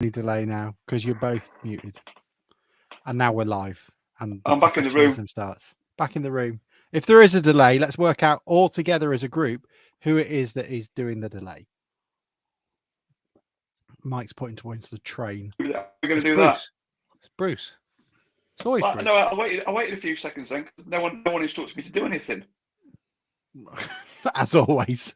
delay now because you're both muted. And now we're live. And the I'm back in the room. starts. Back in the room. If there is a delay, let's work out all together as a group who it is that is doing the delay. Mike's pointing towards the train. We're going to do Bruce. that. It's Bruce. It's always Bruce. No, I waited a few seconds then. No one instructed me to do anything. As always.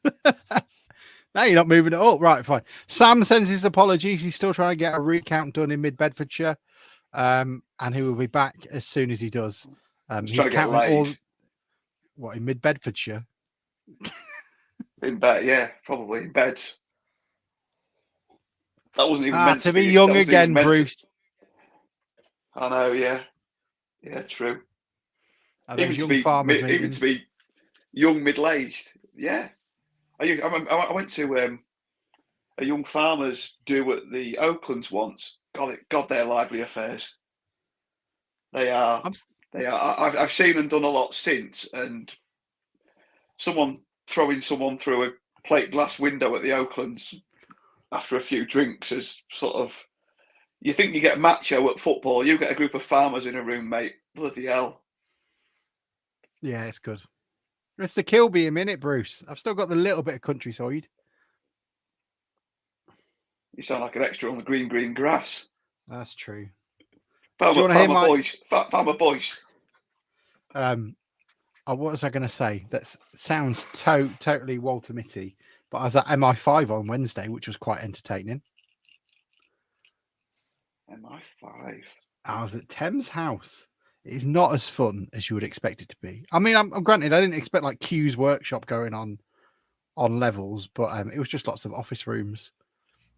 Now you're not moving at all. Right, fine. Sam sends his apologies. He's still trying to get a recount done in Mid-Bedfordshire. And he will be back as soon as he does. He's counting all. What, in Mid-Bedfordshire? In bed, yeah, probably in bed. That wasn't even meant to be young again, Bruce. I know, yeah, true. Even to be young, middle-aged, yeah. I went to a young farmers do at the Oaklands once. God, they're lively affairs. They are. I've seen and done a lot since, and someone throwing someone through a plate glass window at the Oaklands after a few drinks is sort of. You think you get macho at football, you get a group of farmers in a room, mate. Bloody hell. Yeah, it's good. It's the Kilby a minute, Bruce. I've still got the little bit of countryside. You sound like an extra on the green grass. That's true. Farmer boys. What was I going to say? That sounds totally Walter Mitty. But I was at MI5 on Wednesday, which was quite entertaining. MI5. I was at Thames House. It is not as fun as you would expect it to be. I mean, I'm granted, I didn't expect like Q's workshop going on levels, but it was just lots of office rooms.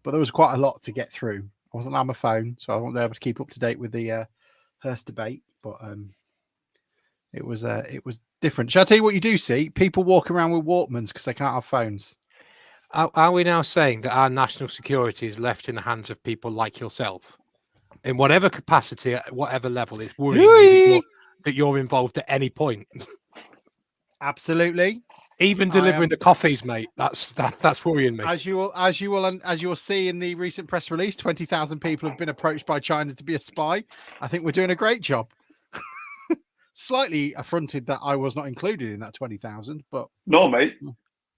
But there was quite a lot to get through. I wasn't on my phone, so I wasn't able to keep up to date with the Hearst debate. But it was different. Shall I tell you what you do see? People walking around with Walkmans because they can't have phones. Are we now saying that our national security is left in the hands of people like yourself? In whatever capacity, at whatever level, it's worrying me that you're involved at any point. Absolutely. Even delivering the coffees, mate. That's worrying me. As you will see in the recent press release, 20,000 people have been approached by China to be a spy. I think we're doing a great job. Slightly affronted that I was not included in that 20,000, but no, mate.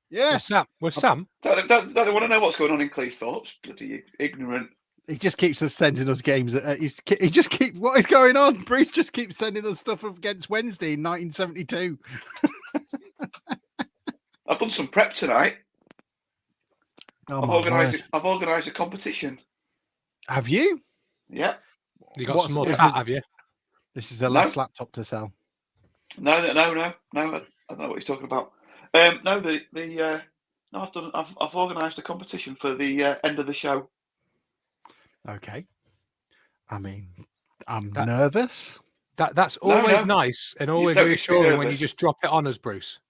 Yeah, with Sam. Don't they want to know what's going on in Cleethorpes? Bloody ignorant. He just keeps sending us games. He just keeps. What is going on? Bruce just keeps sending us stuff against Wednesday in 1972. I've done some prep tonight. Oh, I've organised a competition. Have you? Yeah. You got some more tat, have you? This is the last laptop to sell. No. I don't know what you're talking about. No, I've organised a competition for the end of the show. Okay. I mean, I'm nervous. That's always nice and always reassuring when you just drop it on us, Bruce.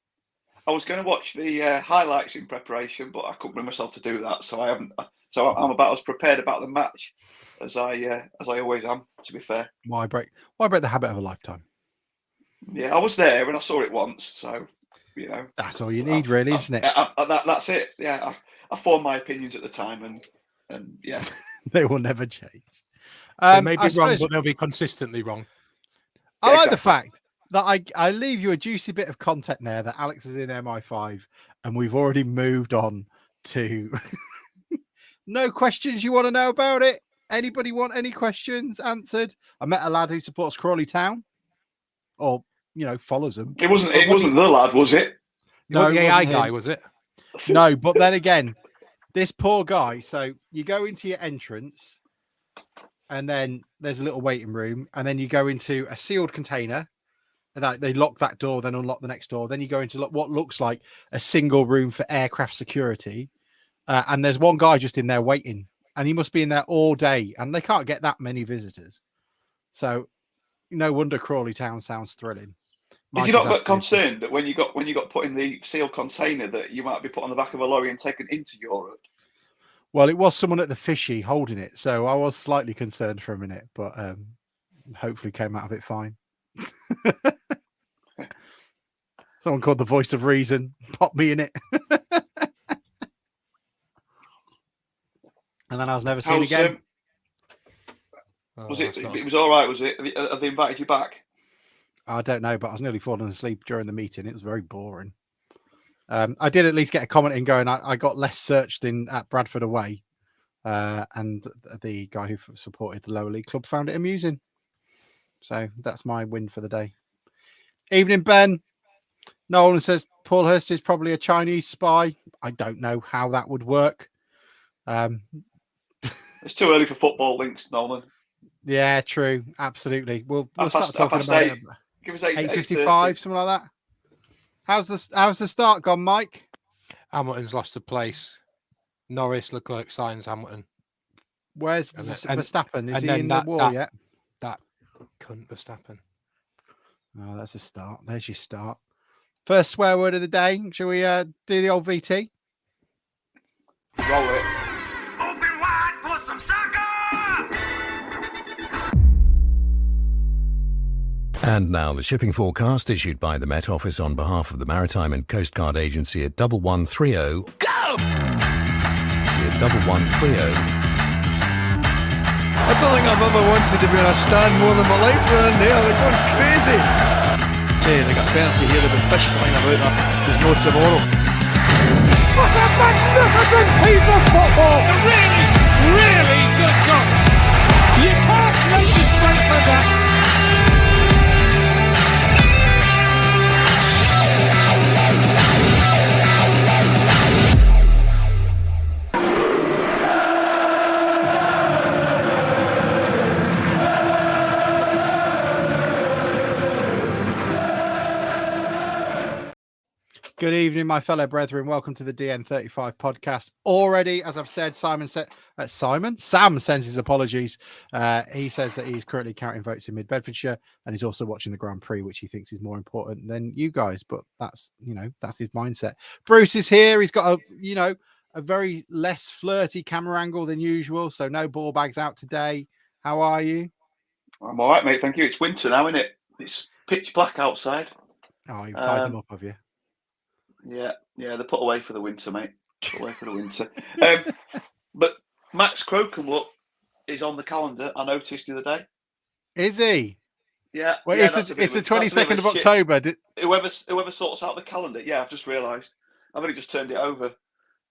I was going to watch the highlights in preparation, but I couldn't bring myself to do that, so I haven't. So I'm about as prepared about the match as I always am. To be fair, why break the habit of a lifetime? Yeah, I was there and I saw it once, so you know that's all you need, really, isn't it? That's it. Yeah, I formed my opinions at the time, and yeah, they will never change. They may be wrong, but they'll be consistently wrong. I like the fact that I leave you a juicy bit of content there that Alex was in MI5 and we've already moved on to no questions you want to know about it. Anybody want any questions answered? I met a lad who supports Crawley Town or, follows them. It wasn't the lad, was it? No, the AI guy, was it? No, but then again, this poor guy. So you go into your entrance and then there's a little waiting room and then you go into a sealed container. And they lock that door, then unlock the next door. Then you go into what looks like a single room for aircraft security. And there's one guy just in there waiting. And he must be in there all day. And they can't get that many visitors. So no wonder Crawley Town sounds thrilling. Did you not get concerned that when you got put in the sealed container that you might be put on the back of a lorry and taken into Europe? Well, it was someone at the fishy holding it. So I was slightly concerned for a minute. But hopefully came out of it fine. Someone called the voice of reason, pop me in it. And then I was never seen again. Oh, Was it? that's not- It was all right. Was it? Have they invited you back? I don't know, but I was nearly falling asleep during the meeting. It was very boring. I did at least get a comment in going. I got less searched in at Bradford away, and the guy who supported the lower league club found it amusing. So that's my win for the day. Evening, Ben. Nolan says Paul Hurst is probably a Chinese spy. I don't know how that would work. It's too early for football links, Nolan. Yeah, true. Absolutely. We'll start Half talking past about eight. it. Give us 8:55, something like that. How's the start gone, Mike? Hamilton's lost a place. Norris, Leclerc signs Hamilton. Where's And Verstappen? Is and he then in the war yet? That cunt Verstappen. Oh, that's a start. There's your start. First swear word of the day. Shall we do the old VT? Roll it. Open wide for some soccer! And now the shipping forecast issued by the Met Office on behalf of the Maritime and Coast Guard Agency at 1130. Go! At 1130. I don't think I've ever wanted to be on a stand more than my life around there. They're going crazy. Hey, they got a penalty here. There'll be fish flying about there. There's no tomorrow. What a magnificent piece of football! A really, really good goal. You can't make it straight for that. Good evening, my fellow brethren. Welcome to the DN35 podcast. Already, as I've said, Sam sends his apologies. He says that he's currently counting votes in Mid Bedfordshire, and he's also watching the Grand Prix, which he thinks is more important than you guys. But that's his mindset. Bruce is here. He's got a very less flirty camera angle than usual, so no ball bags out today. How are you? I'm all right, mate. Thank you. It's winter now, isn't it? It's pitch black outside. Oh, you've tied them up, have you? Yeah, they're put away for the winter, mate. Put away for the winter. But Max Crocombe is on the calendar. I noticed the other day. Is he? Yeah. Well, yeah, it's the 22nd of October. Whoever sorts out the calendar. Yeah, I've just realised. I've only just turned it over.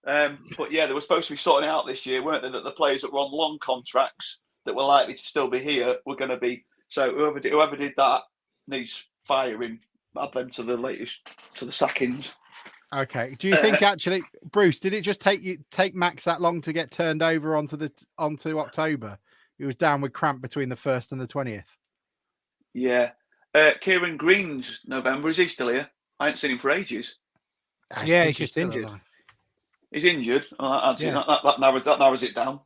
But yeah, they were supposed to be sorting it out this year, weren't they? That the players that were on long contracts that were likely to still be here were going to be. So whoever did that needs firing. Add them to the sackings. Okay. Do you think actually, Bruce, did it just take Max that long to get turned over onto October? He was down with cramp between the 1st and the 20th. Yeah. Kieran Green's November. Is he still here? I haven't seen him for ages. Yeah, he's just injured. Alive. He's injured. That narrows it down.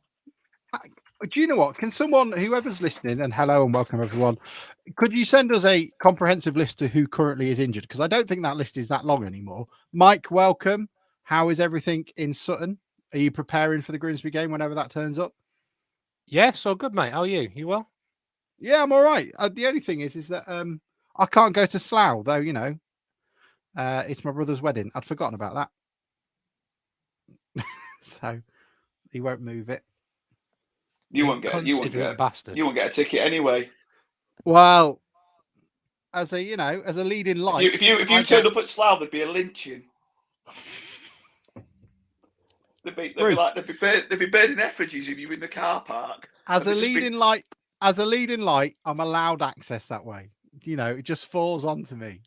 Do you know what? Can someone, whoever's listening, and hello and welcome everyone, could you send us a comprehensive list of who currently is injured? Because I don't think that list is that long anymore. Mike, welcome. How is everything in Sutton? Are you preparing for the Grimsby game whenever that turns up? Yes, all good, mate. How are you? You well? Yeah, I'm all right. The only thing is that I can't go to Slough, though, it's my brother's wedding. I'd forgotten about that. So he won't move it. You won't get a ticket anyway. Well, as a leading light, If you turned up at Slough, there'd be a lynching. They'd be burning effigies of you in the car park. As a leading light, I'm allowed access that way. It just falls onto me.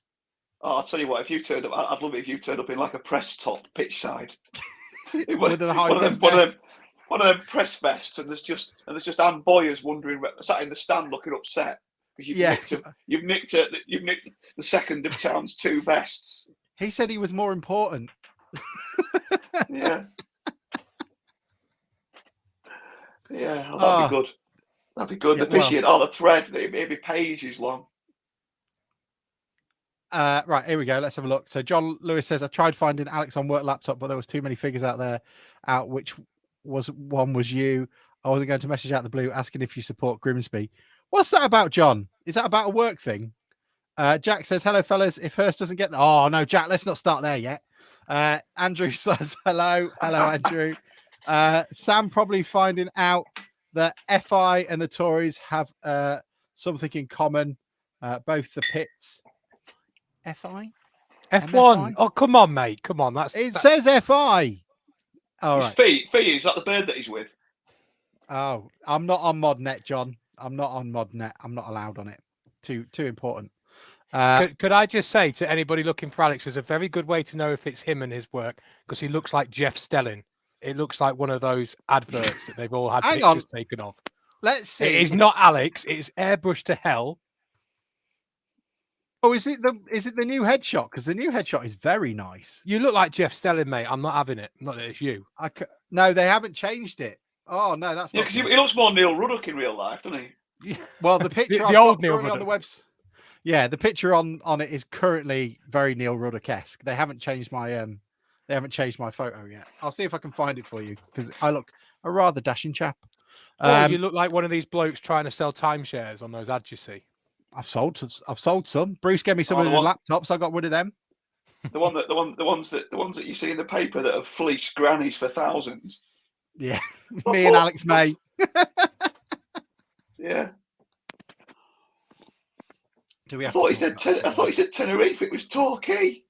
Oh, I'll tell you what. If you turned up, I'd love it if you turned up in like a press top pitch side. With a high one of them press vests, and there's just Anne Boyers wondering, sat in the stand looking upset because you've nicked the second of Town's 2 vests. He said he was more important. Yeah, that'd be good. That'd be good. Yeah, The fishing, the thread, it'd be pages long. Right, here we go. Let's have a look. So John Lewis says, I tried finding Alex on work laptop, but there was too many figures out which one was you. I wasn't going to message out the blue asking if you support Grimsby. What's that about, John? Is that about a work thing? Jack says, hello, fellas. If Hurst doesn't get... Oh, no, Jack, let's not start there yet. Andrew says, hello. Hello, Andrew. Sam probably finding out the FI and the Tories have something in common. Both the pits. FI? F1. MFI? Oh, come on, mate. Come on. It says FI. All His right. Fee, is that the bird that he's with? Oh, I'm not on ModNet, John. I'm not on ModNet. I'm not allowed on it. Too important. Could I just say to anybody looking for Alex, there's a very good way to know if it's him and his work, because he looks like Jeff Stelling. It looks like one of those adverts that they've all had Hang pictures on. taken of. Let's see. It is not Alex. It's airbrushed to hell. Oh, is it the new headshot? Because the new headshot is very nice. You look like Jeff Stelling, mate. I'm not having it. Not that it's you. No, they haven't changed it. Oh no, that's Yeah, not. because he looks more Neil Ruddock in real life, doesn't he? Well, the picture the I've old got Neil currently on the Ruddock. website. Yeah, the picture on it is currently very Neil Ruddock-esque. They haven't changed my photo yet. I'll see if I can find it for you, because I look a rather dashing chap. Oh, you look like one of these blokes trying to sell timeshares on those ads you see. I've sold some. Bruce gave me some of his laptops. I got rid of them. The ones that you see in the paper that have fleeced grannies for thousands. Yeah, me and Alex May. Yeah. Do we? I thought he said Tenerife. It was Torquay.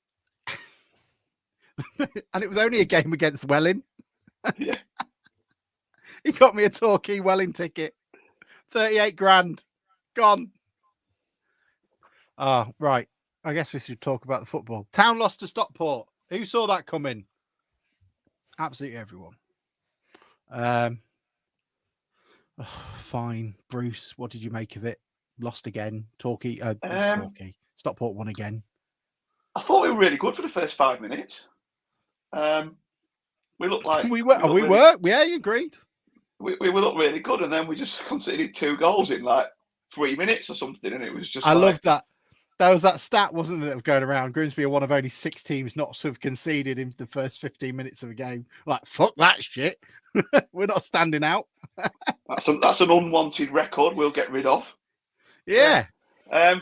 And it was only a game against Welling. Yeah. He got me a Torquay Welling ticket. 38 grand. Gone. Oh, right. I guess we should talk about the football. Town lost to Stockport. Who saw that coming? Absolutely everyone. Fine. Bruce, what did you make of it? Lost again. Torquay. Stockport won again. I thought we were really good for the first 5 minutes. We looked like we were. Yeah, you agreed. We looked really good, and then we just conceded 2 goals in like 3 minutes or something, and it was just. I love that. There was that stat, wasn't there, that was going around. Grimsby are one of only 6 teams not to have conceded in the first 15 minutes of a game. Like, fuck that shit. We're not standing out. That's an unwanted record we'll get rid of. Yeah. Do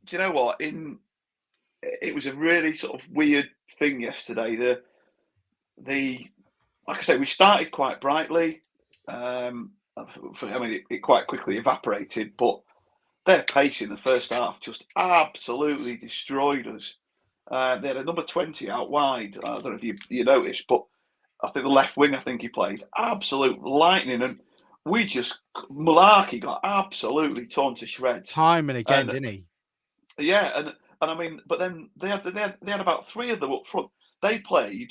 you know what? It was a really sort of weird thing yesterday. Like I say, we started quite brightly. It quite quickly evaporated, but their pace in the first half just absolutely destroyed us. They had a number 20 out wide. I don't know if you noticed, but I think the left wing, he played absolute lightning, and Malarkey got absolutely torn to shreds. Time and again, didn't he? Yeah, and I mean, but then they had about 3 of them up front. They played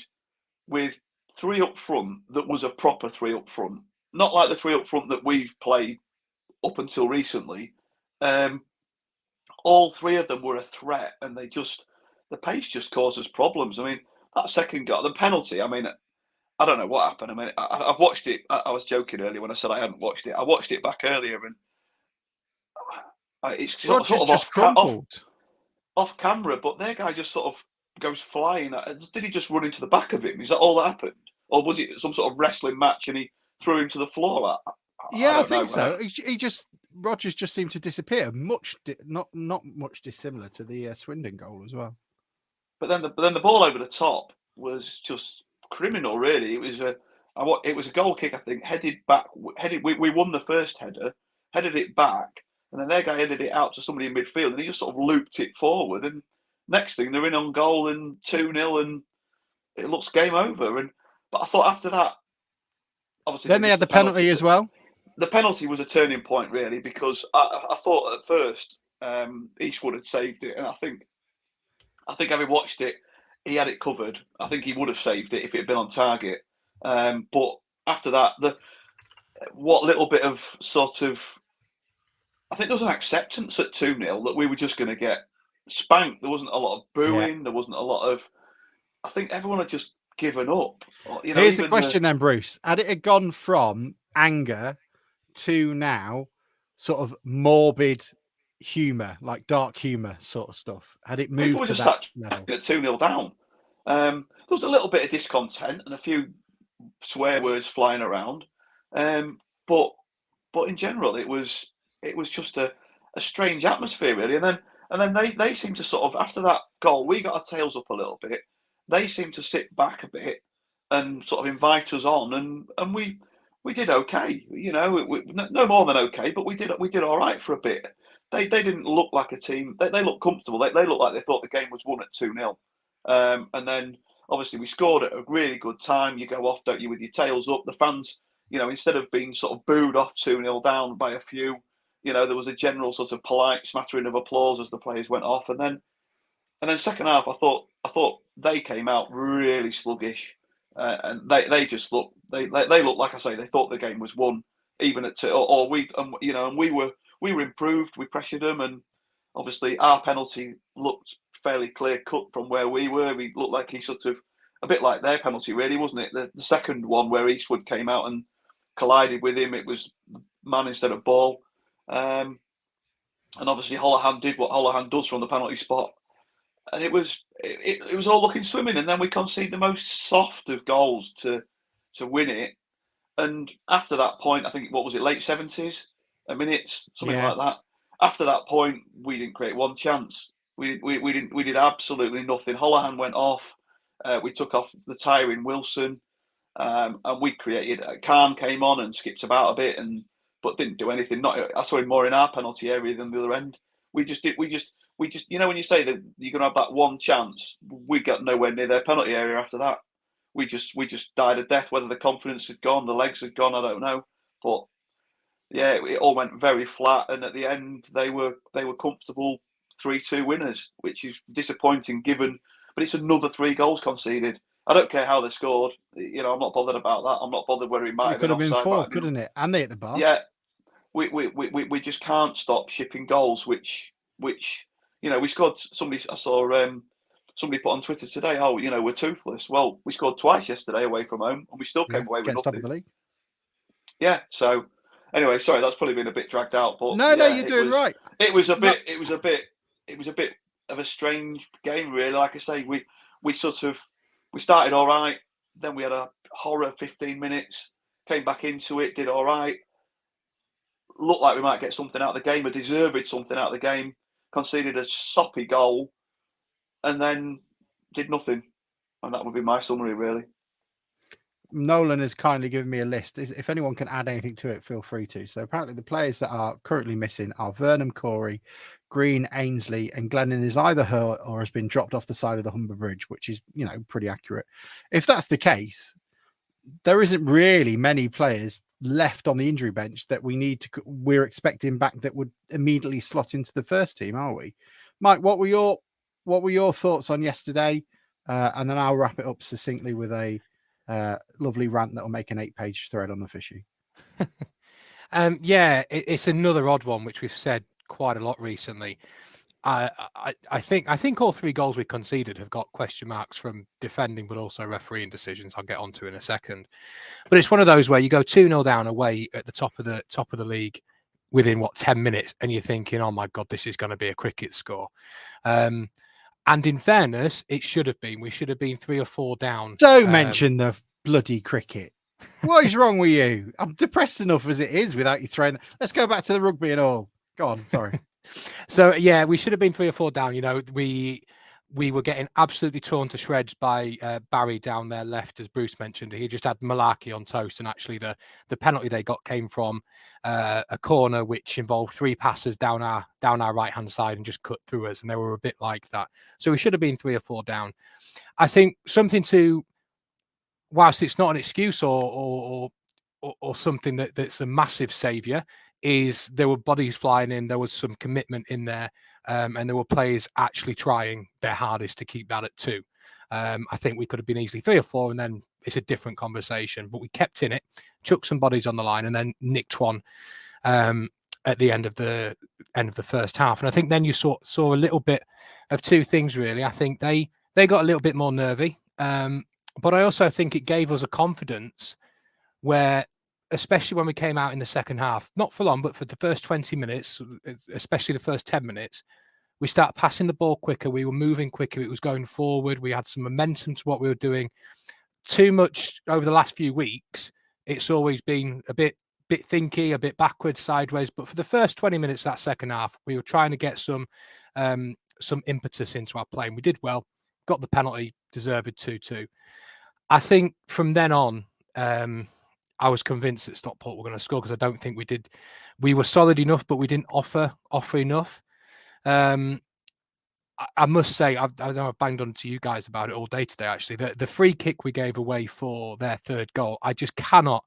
with 3 up front that was a proper 3 up front, not like the 3 up front that we've played up until recently. All 3 of them were a threat, and the pace just caused us problems. I mean, that second goal, the penalty. I mean, I don't know what happened. I mean, I've watched it. I was joking earlier when I said I hadn't watched it. I watched it back earlier, and it's sort of just crumpled off camera. But their guy just sort of goes flying. Did he just run into the back of him? Is that all that happened, or was it some sort of wrestling match and he threw him to the floor? I think so. Rodgers just seemed to disappear. Not much dissimilar to the Swindon goal as well. But then the ball over the top was just criminal. Really, it was a goal kick. I think headed back. We won the first header. Headed it back, and then their guy headed it out to somebody in midfield, and he just sort of looped it forward. And next thing, they're in on goal and 2-0, and it looks game over. But I thought after that, obviously, then they had the penalty as well. The penalty was a turning point, really, because I thought at first Eastwood had saved it, and I think having watched it, he had it covered. I think he would have saved it if it had been on target. But after that, what little bit of sort of, I think there was an acceptance at 2-0 that we were just going to get spanked. There wasn't a lot of booing. Yeah. There wasn't a lot of. I think everyone had just given up. Here's the question then, Bruce. Had it gone from anger to now sort of morbid humour, like dark humour sort of stuff? Had it moved to that level? At 2-0 down. There was a little bit of discontent and a few swear words flying around. But in general, it was just a strange atmosphere, really. And then they seemed to sort of, after that goal, we got our tails up a little bit. They seemed to sit back a bit and sort of invite us on, and we we did okay. You know, no more than okay, but we did all right for a bit. They didn't look like a team. They looked comfortable. They looked like they thought the game was won at 2-0. And then obviously we scored at a really good time. You go off, don't you, with your tails up. The fans, you know, instead of being sort of booed off 2-0 down by a few, you know, there was a general sort of polite smattering of applause as the players went off. And then second half, I thought they came out really sluggish, and they just looked they looked like I say they thought the game was won even at 2. Or we you know, and we were improved. We pressured them, and obviously our penalty looked fairly clear cut from where we were. We looked like he sort of a bit like their penalty, really, wasn't it? The second one where Eastwood came out and collided with him, it was man instead of ball. And obviously Holohan did what Holohan does from the penalty spot. And it was all looking swimming, and then we conceded the most soft of goals to win it. And after that point, I think, what was it, late 70s, a minute, something like that. After that point, we didn't create one chance. We did absolutely nothing. Holohan went off. We took off the tiring Wilson, and we created. Khan came on and skipped about a bit, but didn't do anything. I saw him more in our penalty area than the other end. We just, you know, when you say that you're going to have that one chance, we got nowhere near their penalty area after that. We just died a death. Whether the confidence had gone, the legs had gone, I don't know. But yeah, it all went very flat. And at the end, they were comfortable 3-2 winners, which is disappointing given. But it's another 3 goals conceded. I don't care how they scored. You know, I'm not bothered about that. I'm not bothered whether he might have could have been offside, 4, couldn't it? And they hit the bar. Yeah, we just can't stop shipping goals. Which you know, we scored. I saw somebody put on Twitter today, oh, you know, we're toothless. Well, we scored twice yesterday away from home, and we still came away with nothing. Top of the league. Yeah. So anyway, sorry, that's probably been a bit dragged out, but no, you're doing right. It was a bit of a strange game, really. Like I say, we started all right, then we had a horror 15 minutes, came back into it, did all right, looked like we might get something out of the game, or deserved something out of the game, conceded a soppy goal, and then did nothing. And that would be my summary, really. Nolan has kindly given me a list. If anyone can add anything to it, feel free to. So apparently the players that are currently missing are Vernon Corey, Green, Ainsley, and Glennon is either hurt or has been dropped off the side of the Humber Bridge, which is, you know, pretty accurate. If that's the case, there isn't really many players left on the injury bench that we're expecting back that would immediately slot into the first team, are we? Mike, what were your thoughts on yesterday? And then I'll wrap it up succinctly with a lovely rant that will make an 8-page thread on the fishy. Yeah, it's another odd one, which we've said quite a lot recently. I think all 3 goals we conceded have got question marks from defending, but also refereeing decisions. I'll get onto in a second. But it's one of those where you go 2-0 down away at the top of the league within 10 minutes, and you're thinking, oh my God, this is going to be a cricket score. And in fairness, it should have been. We should have been 3 or 4 down. Don't mention the bloody cricket. What is wrong with you? I'm depressed enough as it is without you throwing. Let's go back to the rugby and all. Go on, sorry. So yeah, we should have been 3 or 4 down. You know, we were getting absolutely torn to shreds by Barry down there left, as Bruce mentioned. He just had Malarkey on toast, and actually the penalty they got came from a corner which involved 3 passes down our right hand side and just cut through us, and they were a bit like that. So we should have been 3 or 4 down. I think something to, whilst it's not an excuse or something that's a massive saviour, is there were bodies flying in, there was some commitment in there, and there were players actually trying their hardest to keep that at 2. I think we could have been easily 3 or 4, and then it's a different conversation. But we kept in it, chucked some bodies on the line, and then nicked one at the end of the first half. And I think then you saw a little bit of 2 things, really. I think they got a little bit more nervy, but I also think it gave us a confidence where, especially when we came out in the second half, not for long, but for the first 20 minutes, especially the first 10 minutes, we started passing the ball quicker. We were moving quicker. It was going forward. We had some momentum to what we were doing. Too much over the last few weeks, it's always been a bit thinky, a bit backwards, sideways. But for the first 20 minutes of that second half, we were trying to get some impetus into our play. And we did well, got the penalty, deserved 2-2. I think from then on, I was convinced that Stockport were going to score because I don't think we did. We were solid enough, but we didn't offer enough. I must say, I know I've banged on to you guys about it all day today, actually. The free kick we gave away for their third goal, I just cannot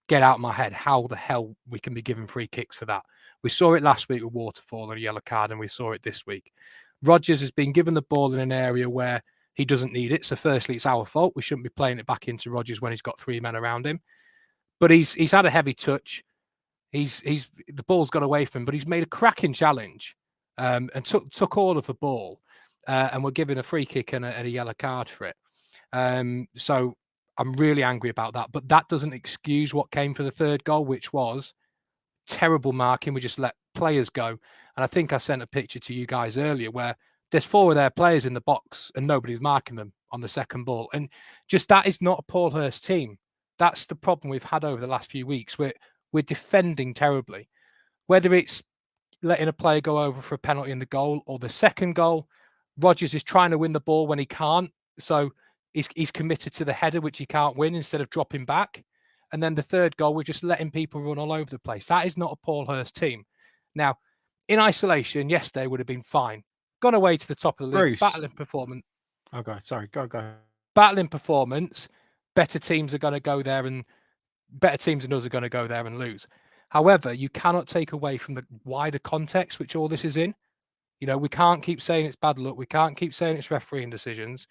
get out of my head how the hell we can be giving free kicks for that. We saw it last week with Waterfall and a yellow card, and we saw it this week. Rodgers has been given the ball in an area where he doesn't need it. So firstly, it's our fault. We shouldn't be playing it back into Rodgers when he's got 3 men around him. But he's had a heavy touch. The ball's got away from him, but he's made a cracking challenge and took all of the ball, and we're given a free kick and a yellow card for it. So I'm really angry about that. But that doesn't excuse what came for the third goal, which was terrible marking. We just let players go. And I think I sent a picture to you guys earlier where there's 4 of their players in the box and nobody's marking them on the second ball. And just that is not a Paul Hurst team. That's the problem we've had over the last few weeks. We're defending terribly. Whether it's letting a player go over for a penalty in the goal or the second goal, Rodgers is trying to win the ball when he can't. So he's committed to the header, which he can't win, instead of dropping back. And then the third goal, we're just letting people run all over the place. That is not a Paul Hurst team. Now, in isolation, yesterday would have been fine. Gone away to the top of the league, battling performance. Okay, sorry, go. Battling performance. Better teams are going to go there, and better teams than us are going to go there and lose. However, you cannot take away from the wider context which all this is in. You know, we can't keep saying it's bad luck. We can't keep saying it's refereeing decisions.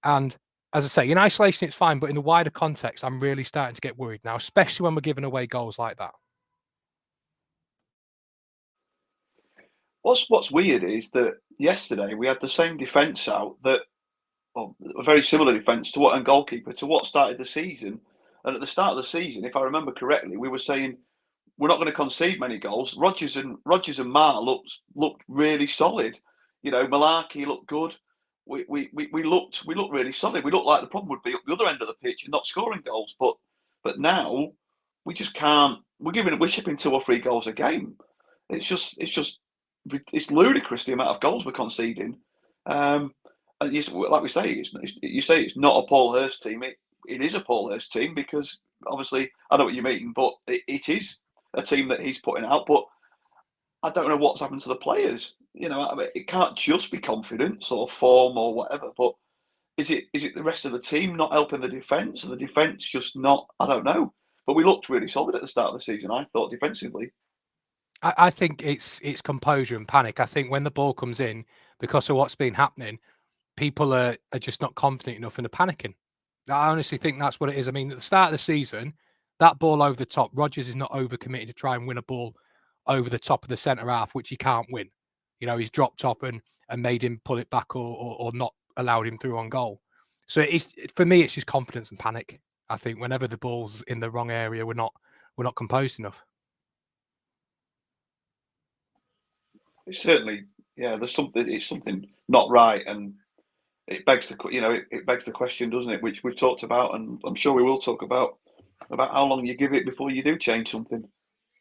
And as I say, in isolation, it's fine. But in the wider context, I'm really starting to get worried now, especially when we're giving away goals like that. What's weird is that yesterday we had the same defence out a very similar defence and goalkeeper to what started the season. And at the start of the season, if I remember correctly, we were saying we're not going to concede many goals. Rodgers and Marr looked really solid. You know, Malarkey looked good. We looked really solid. We looked like the problem would be up the other end of the pitch and not scoring goals. But now we just can't. We're shipping 2 or 3 goals a game. It's ludicrous the amount of goals we're conceding. And like we say, you say it's not a Paul Hurst team. It is a Paul Hurst team because obviously I know what you mean, but it is a team that he's putting out. But I don't know what's happened to the players. You know, I mean, it can't just be confidence or form or whatever. But is it the rest of the team not helping the defence, or the defence just not? I don't know. But we looked really solid at the start of the season, I thought, defensively. I think it's composure and panic. I think when the ball comes in, because of what's been happening, people are just not confident enough and are panicking. I honestly think that's what it is. I mean, at the start of the season, that ball over the top, Rodgers is not overcommitted to try and win a ball over the top of the centre half, which he can't win. You know, he's dropped up and made him pull it back or not allowed him through on goal. So for me, it's just confidence and panic. I think whenever the ball's in the wrong area, we're not composed enough. It's certainly, yeah. It's something not right, and it begs the question, doesn't it? Which we've talked about, and I'm sure we will talk about how long you give it before you do change something.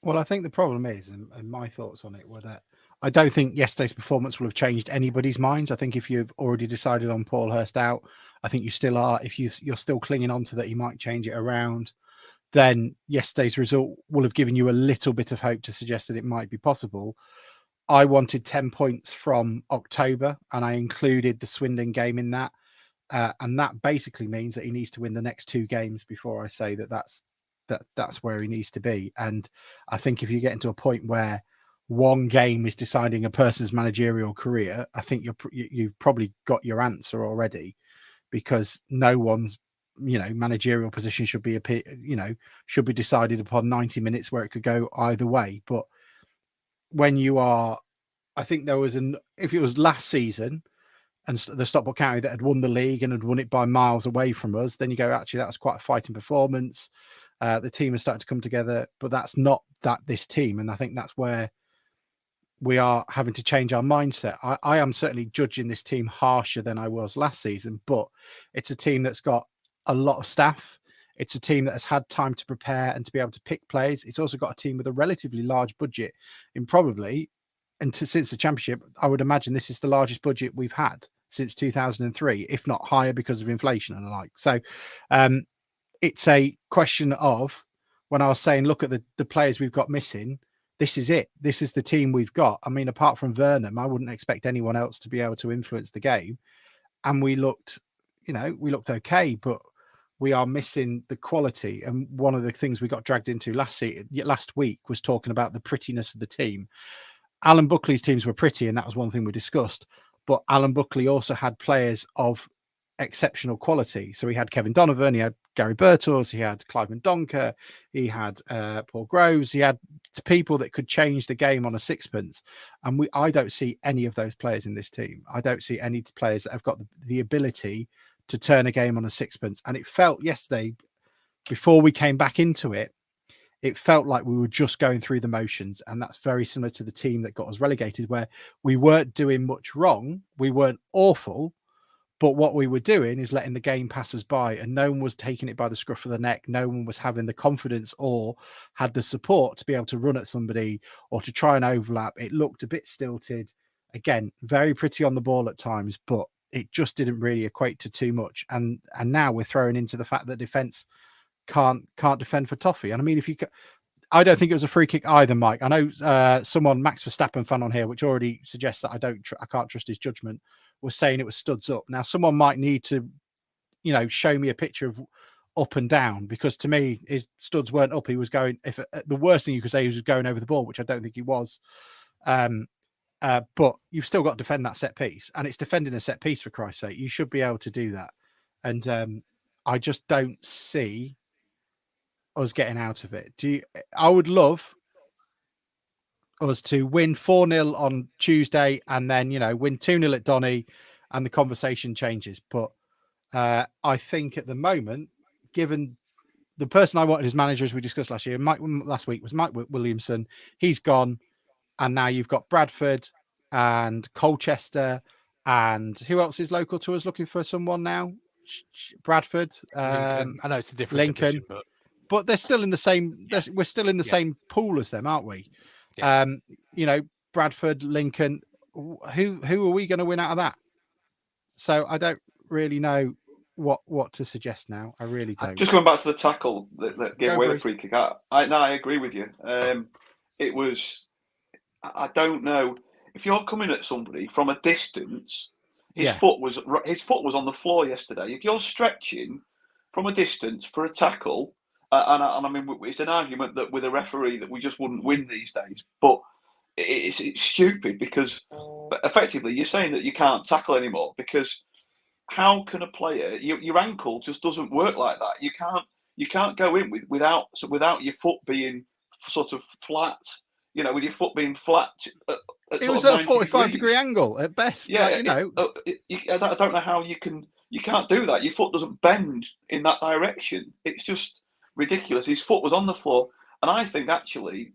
Well, I think the problem is, and my thoughts on it were that I don't think yesterday's performance will have changed anybody's minds. I think if you've already decided on Paul Hurst out, I think you still are. If you're still clinging on to that, he might change it around. Then yesterday's result will have given you a little bit of hope to suggest that it might be possible. I wanted 10 points from October, and I included the Swindon game in that. And that basically means that he needs to win the next 2 games before I say that's where he needs to be. And I think if you get into a point where one game is deciding a person's managerial career, I think you've probably got your answer already, because no one's managerial position should be decided upon 90 minutes where it could go either way. But when you are, I think there was if it was last season and the Stockport County that had won the league and had won it by miles away from us, then you go, actually, that was quite a fighting performance. The team has started to come together, but that's not this team. And I think that's where we are having to change our mindset. I am certainly judging this team harsher than I was last season, but it's a team that's got a lot of staff. It's a team that has had time to prepare and to be able to pick players. It's also got a team with a relatively large budget since the championship. I would imagine this is the largest budget we've had since 2003, if not higher because of inflation and the like. So it's a question of when I was saying, look at the players we've got missing. This is it. This is the team we've got. I mean, apart from Vernon, I wouldn't expect anyone else to be able to influence the game. And we looked okay, but we are missing the quality. And one of the things we got dragged into last week was talking about the prettiness of the team. Alan Buckley's teams were pretty, and that was one thing we discussed. But Alan Buckley also had players of exceptional quality. So he had Kevin Donovan, he had Gary Birtles, he had Clive Mendonca, he had Paul Groves, he had people that could change the game on a sixpence. And I don't see any of those players in this team. I don't see any players that have got the ability to turn a game on a sixpence. And it felt yesterday, before we came back into it, it felt like we were just going through the motions. And that's very similar to the team that got us relegated, where we weren't doing much wrong. We weren't awful. But what we were doing is letting the game pass us by, and no one was taking it by the scruff of the neck. No one was having the confidence or had the support to be able to run at somebody or to try and overlap. It looked a bit stilted. Again, very pretty on the ball at times, but it just didn't really equate to too much. And now we're throwing into the fact that defense can't defend for toffee. And I mean, I don't think it was a free kick either, Mike. I know someone, Max Verstappen fan on here, which already suggests that I can't trust his judgment, was saying it was studs up. Now, someone might need to, show me a picture of up and down, because to me, his studs weren't up. He was going, the worst thing you could say, he was going over the ball, which I don't think he was. But you've still got to defend that set piece, and it's defending a set piece, for Christ's sake. You should be able to do that. And I just don't see us getting out of it. I would love us to win 4-0 on Tuesday and then, win 2-0 at Donny and the conversation changes. But I think at the moment, given the person I wanted as manager, as we discussed last week, was Mike Williamson. He's gone. And now you've got Bradford and Colchester. And who else is local to us looking for someone now? Bradford. Lincoln. I know it's a different division, but they're still in the same. We're still in the same pool as them, aren't we? Yeah. Bradford, Lincoln. Who are we going to win out of that? So I don't really know what to suggest now. I really don't. Just going back to the tackle that gave away the free kick. I agree with you. It was. I don't know if you're coming at somebody from a distance. His foot was on the floor yesterday. If you're stretching from a distance for a tackle. And I mean, it's an argument that with a referee that we just wouldn't win these days. But it's stupid, because effectively you're saying that you can't tackle anymore, because how can a player, your ankle just doesn't work like that. You can't go in without your foot being sort of flat. With your foot being flat. It was at a 45-degree angle at best. Yeah, I don't know how you can. You can't do that. Your foot doesn't bend in that direction. It's just ridiculous. His foot was on the floor, and I think actually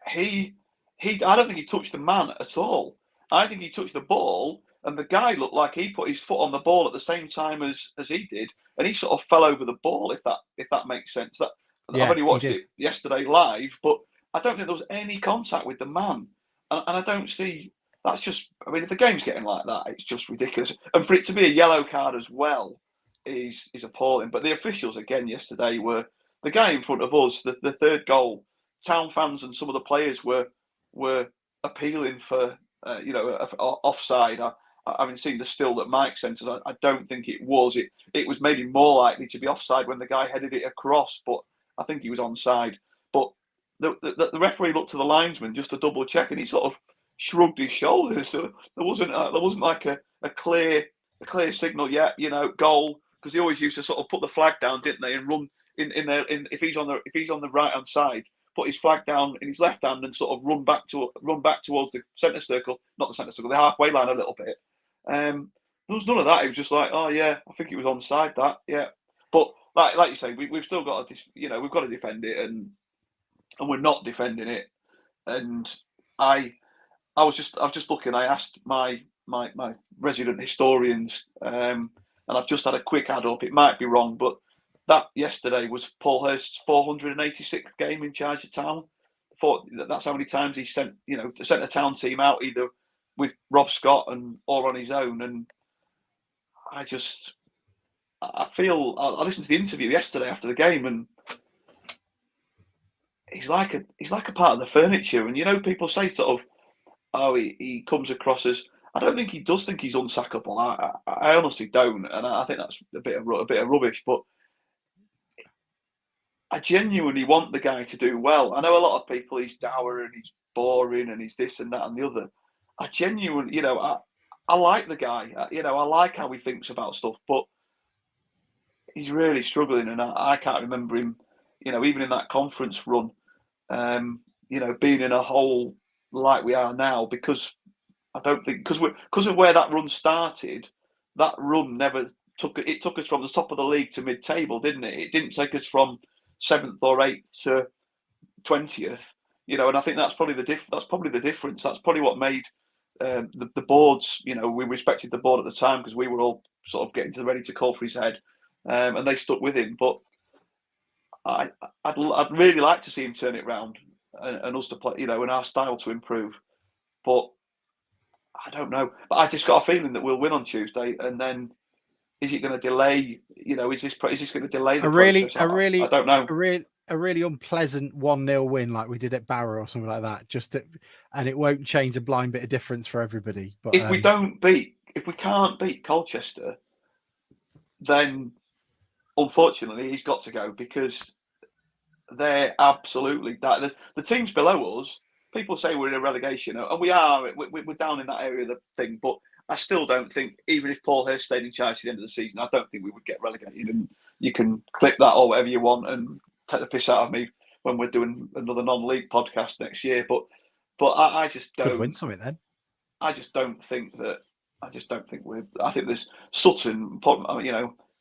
I don't think he touched the man at all. I think he touched the ball, and the guy looked like he put his foot on the ball at the same time as he did, and he sort of fell over the ball. If that makes sense. I've only watched it yesterday live, but I don't think there was any contact with the man, and I don't see. That's just. I mean, if the game's getting like that, it's just ridiculous, and for it to be a yellow card as well. Is appalling. But the officials again yesterday were the guy in front of us, the third goal. Town fans and some of the players were appealing for offside. I haven't seen the still that Mike sent us. I don't think it was. It was maybe more likely to be offside when the guy headed it across, but I think he was onside. But the referee looked to the linesman just to double check, and he sort of shrugged his shoulders. So there wasn't like a clear signal yet. Goal. Because they always used to sort of put the flag down, didn't they, and run in there. If he's on the right hand side, put his flag down in his left hand and sort of run back towards the centre circle, not the centre circle, the halfway line a little bit. There was none of that. It was just like, oh yeah, I think it was onside. That but like you say, we've still got to, we've got to defend it, and we're not defending it. And I was just looking. I asked my resident historians. And I've just had a quick add up. It might be wrong, but that yesterday was Paul Hurst's 486th game in charge of Town. That's how many times he sent a Town team out, either with Rob Scott or on his own. And I listened to the interview yesterday after the game, and he's like a part of the furniture. And you know, people say sort of, oh, he comes across as. I don't think he does think he's unsackable. I honestly don't, and I think that's a bit of rubbish. But I genuinely want the guy to do well. I know a lot of people, he's dour and he's boring and he's this and that and the other. I genuinely, I like the guy. I like how he thinks about stuff, but he's really struggling, and I can't remember him, even in that conference run, being in a hole like we are now, because I don't think, because of where that run started, that run never took us from the top of the league to mid-table, didn't it? It didn't take us from 7th or 8th to 20th, and I think that's probably the difference. That's probably what made the boards, we respected the board at the time because we were all sort of getting ready to call for his head, and they stuck with him. But I'd really like to see him turn it round and us to play, and our style to improve. But I don't know. But I just got a feeling that we'll win on Tuesday, and then is it going to delay? Is this going to delay the process? I don't know. A really unpleasant 1-0 win like we did at Barrow or something like that. And it won't change a blind bit of difference for everybody. But if we can't beat Colchester, then unfortunately he's got to go, because they're absolutely the teams below us. People say we're in a relegation, and we are. We're down in that area of the thing, but I still don't think, even if Paul Hurst stayed in charge at the end of the season, I don't think we would get relegated. And you can clip that or whatever you want and take the piss out of me when we're doing another non-league podcast next year. But I just don't. Could win something then. I just don't think we're. I think there's Sutton.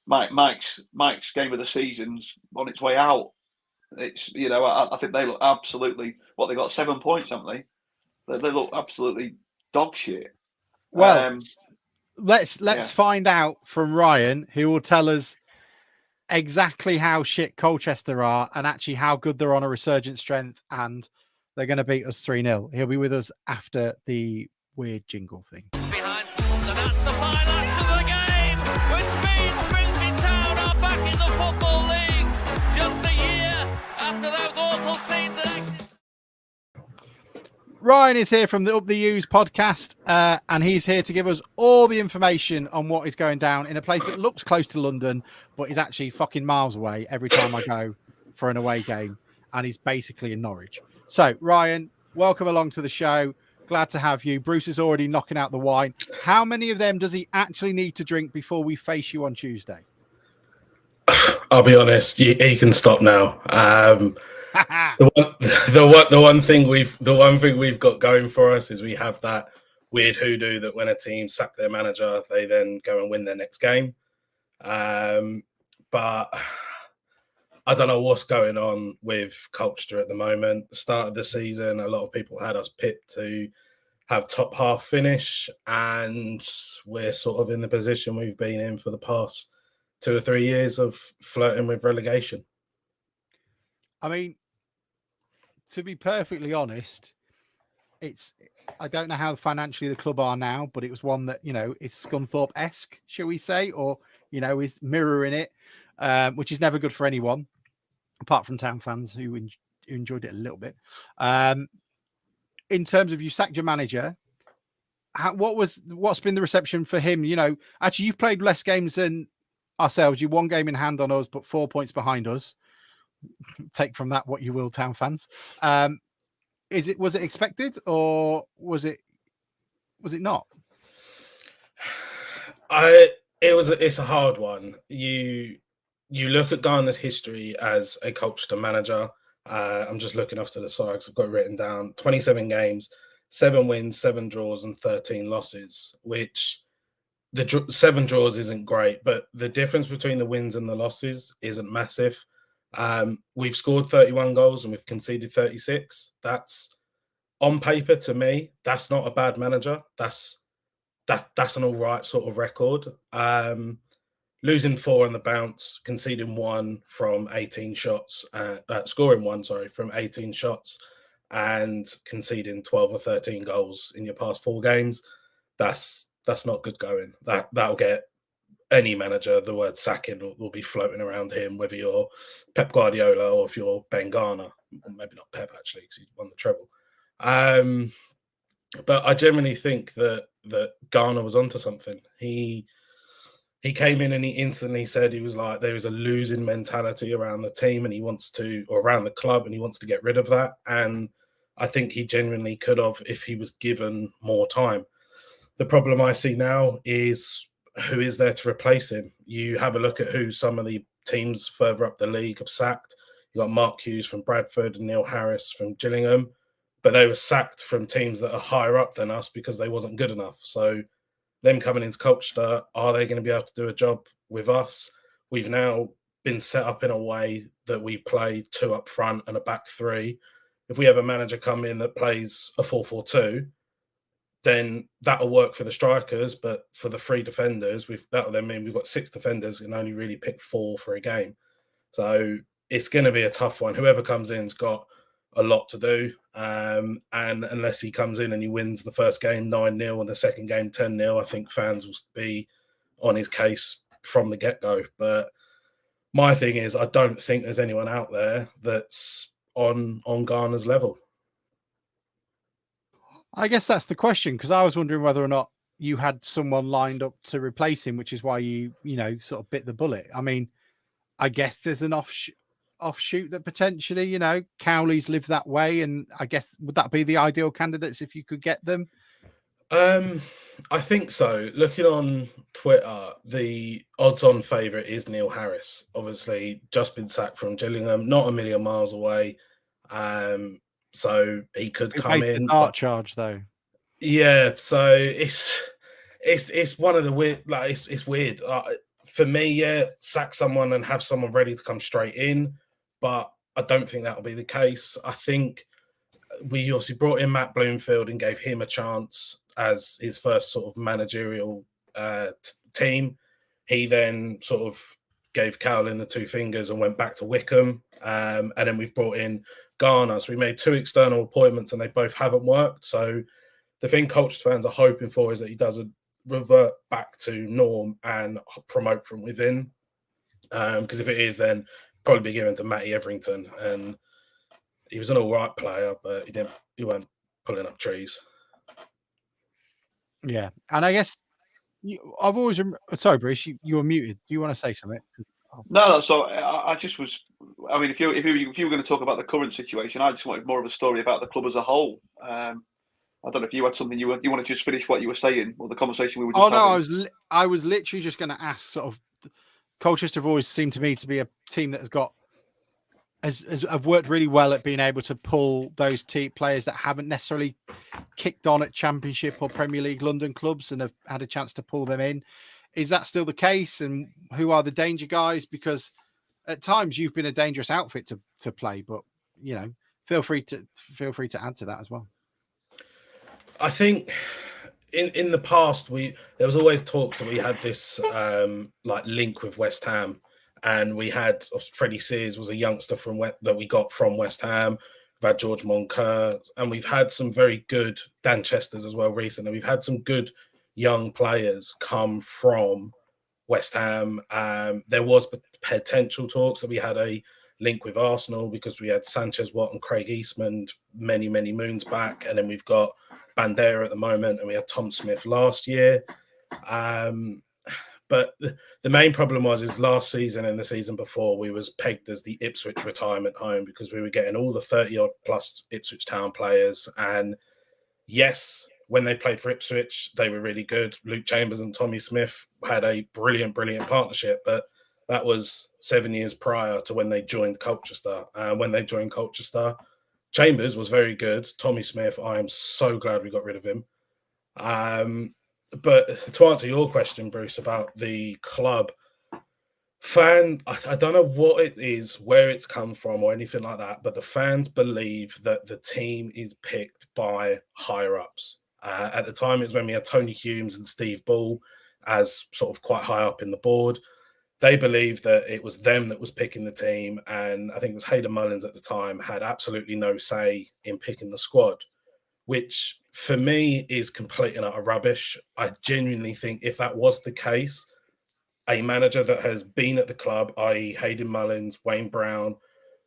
Mike's game of the season's on its way out. It's I think they look absolutely. What, they got 7 points, haven't they? They look absolutely dog shit. Well, let's find out from Ryan, who will tell us exactly how shit Colchester are and actually how good they're on a resurgent strength, and they're going to beat us 3-0. He'll be with us after the weird jingle thing. Behind, so that's the final action of the game, which means Grimsby Town are back in the Football League just a year after those awful scenes that acted. Ryan is here from the Up the U's podcast, and he's here to give us all the information on what is going down in a place that looks close to London, but is actually fucking miles away every time I go for an away game, and he's basically in Norwich. So, Ryan, welcome along to the show. Glad to have you. Bruce is already knocking out the wine. How many of them does he actually need to drink before we face you on Tuesday? I'll be honest, he can stop now. The one thing we've got going for us is we have that weird hoodoo that when a team sack their manager, they then go and win their next game. But I don't know what's going on with Colchester at the moment. The start of the season, a lot of people had us pipped to have top half finish, and we're sort of in the position we've been in for the past 2 or 3 years of flirting with relegation. I mean, to be perfectly honest, I don't know how financially the club are now, but it was one that, is Scunthorpe-esque, shall we say, or, is mirroring it, which is never good for anyone, apart from Town fans who enjoyed it a little bit. In terms of, you sacked your manager, what's been the reception for him? Actually, you've played less games than ourselves. You 1 game in hand on us, but 4 points behind us. Take from that what you will, Town fans. Was it expected, or was it not? It's a hard one. You look at Garner's history as a Colchester manager. I'm just looking after the side because I've got it written down. 27 games, 7 wins, 7 draws, and 13 losses, which the 7 draws isn't great, but the difference between the wins and the losses isn't massive. We've scored 31 goals and we've conceded 36. That's, on paper, to me, that's not a bad manager. That's an all right sort of record. Losing 4 on the bounce, conceding 1 from 18 shots, scoring 1 from 18 shots, and conceding 12 or 13 goals in your past 4 games. That's not good going. That'll get any manager, the word sacking will be floating around him, whether you're Pep Guardiola or if you're Ben Garner. Maybe not Pep, actually, because he's won the treble. But I genuinely think that Garner was onto something. He came in and he instantly said he was like, there is a losing mentality around the team and he wants to, or around the club, and he wants to get rid of that. And I think he genuinely could have if he was given more time. The problem I see now is who is there to replace him. You have a look at who some of the teams further up the league have sacked. You got Mark Hughes from Bradford and Neil Harris from Gillingham, but they were sacked from teams that are higher up than us because they wasn't good enough. So them coming into Colchester, are they going to be able to do a job with us? We've now been set up in a way that we play 2 up front and a back 3. If we have a manager come in that plays a 4-4-2, then that'll work for the strikers, but for the 3 defenders, that'll then mean we've got 6 defenders and only really pick 4 for a game. So it's going to be a tough one. Whoever comes in's got a lot to do, and unless he comes in and he wins the first game 9-0 and the second game 10-0, I think fans will be on his case from the get-go. But my thing is, I don't think there's anyone out there that's on Garner's level. I guess that's the question, because I was wondering whether or not you had someone lined up to replace him, which is why you sort of bit the bullet. I mean, I guess there's an offshoot that potentially, Cowley's live that way, and I guess would that be the ideal candidates if you could get them? I think so. Looking on Twitter, the odds-on favourite is Neil Harris. Obviously, just been sacked from Gillingham, not a million miles away. So he could come in. The dart charge, though. Yeah, so it's one of the weird. Like it's weird for me. Yeah, sack someone and have someone ready to come straight in, but I don't think that'll be the case. I think we obviously brought in Matt Bloomfield and gave him a chance as his first sort of managerial team. He then sort of gave Cowlin the 2 fingers and went back to Wickham. And then we've brought in Garner. So we made 2 external appointments and they both haven't worked. So the thing Colchester fans are hoping for is that he doesn't revert back to norm and promote from within. Because if it is, then probably be given to Matty Everington. And he was an all right player, but he weren't pulling up trees. Yeah. And I guess I've always sorry, Bruce, you were muted. Do you want to say something? No. So I just was. I mean, if you were going to talk about the current situation, I just wanted more of a story about the club as a whole. I don't know if you had something you want to just finish what you were saying or the conversation we were just having. No, I was literally just going to ask. Sort of, Colchester have always seemed to me to be a team that have worked really well at being able to pull those players that haven't necessarily kicked on at Championship or Premier League London clubs and have had a chance to pull them in. Is that still the case? And who are the danger guys? Because at times you've been a dangerous outfit to play, but feel free to add to that as well. I think in the past there was always talk that we had this link with West Ham. And we had Freddie Sears was a youngster that we got from West Ham. We've had George Moncur, and we've had some very good Dan Chesters as well recently. We've had some good young players come from West Ham. There was potential talks that we had a link with Arsenal because we had Sanchez Watt and Craig Eastman many, many moons back. And then we've got Banter at the moment, and we had Tom Smith last year. But the main problem is last season and the season before, we was pegged as the Ipswich retirement home because we were getting all the 30-odd plus Ipswich Town players. And yes, when they played for Ipswich, they were really good. Luke Chambers and Tommy Smith had a brilliant, brilliant partnership. But that was 7 years prior to when they joined Colchester. And when they joined Colchester, Chambers was very good. Tommy Smith, I am so glad we got rid of him. But to answer your question, Bruce, about the club, I don't know what it is, where it's come from or anything like that, but the fans believe that the team is picked by higher-ups. At the time, it was when we had Tony Humes and Steve Ball as sort of quite high up in the board. They believed that it was them that was picking the team, and I think it was Hayden Mullins at the time had absolutely no say in picking the squad, which for me is complete and utter rubbish. I genuinely think if that was the case, a manager that has been at the club, i.e. Hayden Mullins, Wayne Brown,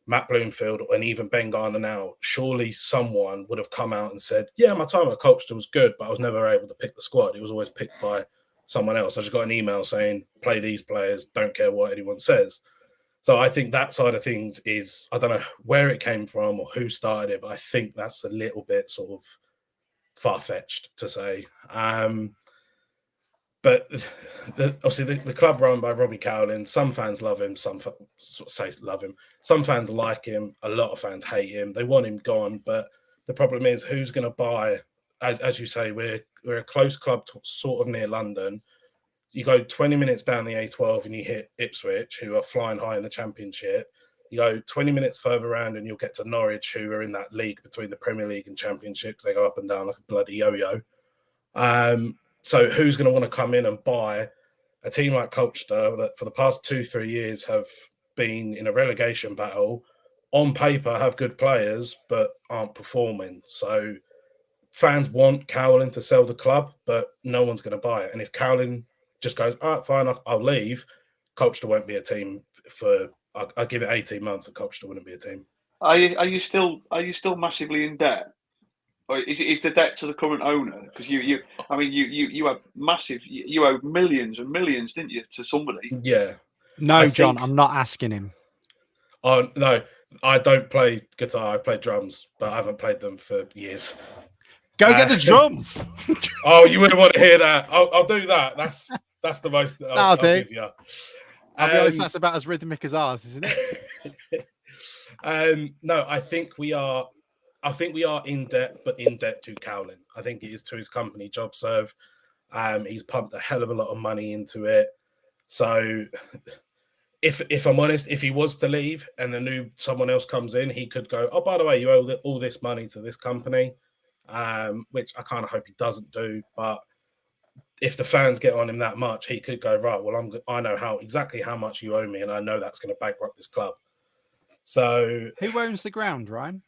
Matt Bloomfield, and even Ben Garner now, surely someone would have come out and said, yeah, my time at Colchester was good, but I was never able to pick the squad. It was always picked by someone else. I just got an email saying, play these players, don't care what anyone says. So I think that side of things is, I don't know where it came from or who started it, but I think that's a little bit sort of far-fetched to say. But obviously the club run by Robbie Cowlin, some fans love him, some say love him. Some fans like him. A lot of fans hate him. They want him gone. But the problem is, who's going to buy? As you say, we're a close club, sort of near London. You go 20 minutes down the A12 and you hit Ipswich, who are flying high in the Championship. You go 20 minutes further around and you'll get to Norwich, who are in that league between the Premier League and Championship, because they go up and down like a bloody yo-yo. So who's going to want to come in and buy a team like Colchester that for the past 2-3 years have been in a relegation battle, on paper have good players, but aren't performing? So fans want Cowlin to sell the club, but no one's going to buy it. And if Cowlin just goes, all right, fine, I'll leave, Colchester won't be a team for, I'll give it 18 months and Colchester wouldn't be a team. Are you still massively in debt? Or is the debt to the current owner? Because you have massive. You owe millions and millions, didn't you, to somebody? Yeah. No, John, I'm not asking him. Oh no, I don't play guitar. I play drums, but I haven't played them for years. Go get the drums. Oh, you wouldn't want to hear that. I'll do that. That's the most I'll give you. I'll be honest, that's about as rhythmic as ours, isn't it? No, I think we are in debt, but in debt to Cowlin. I think it is to his company, JobServe. He's pumped a hell of a lot of money into it. So if I'm honest, if he was to leave and someone else comes in, he could go, oh, by the way, you owe all this money to this company, which I kind of hope he doesn't do. But if the fans get on him that much, he could go, right, well, I know exactly how much you owe me, and I know that's going to bankrupt this club. So who owns the ground, Ryan?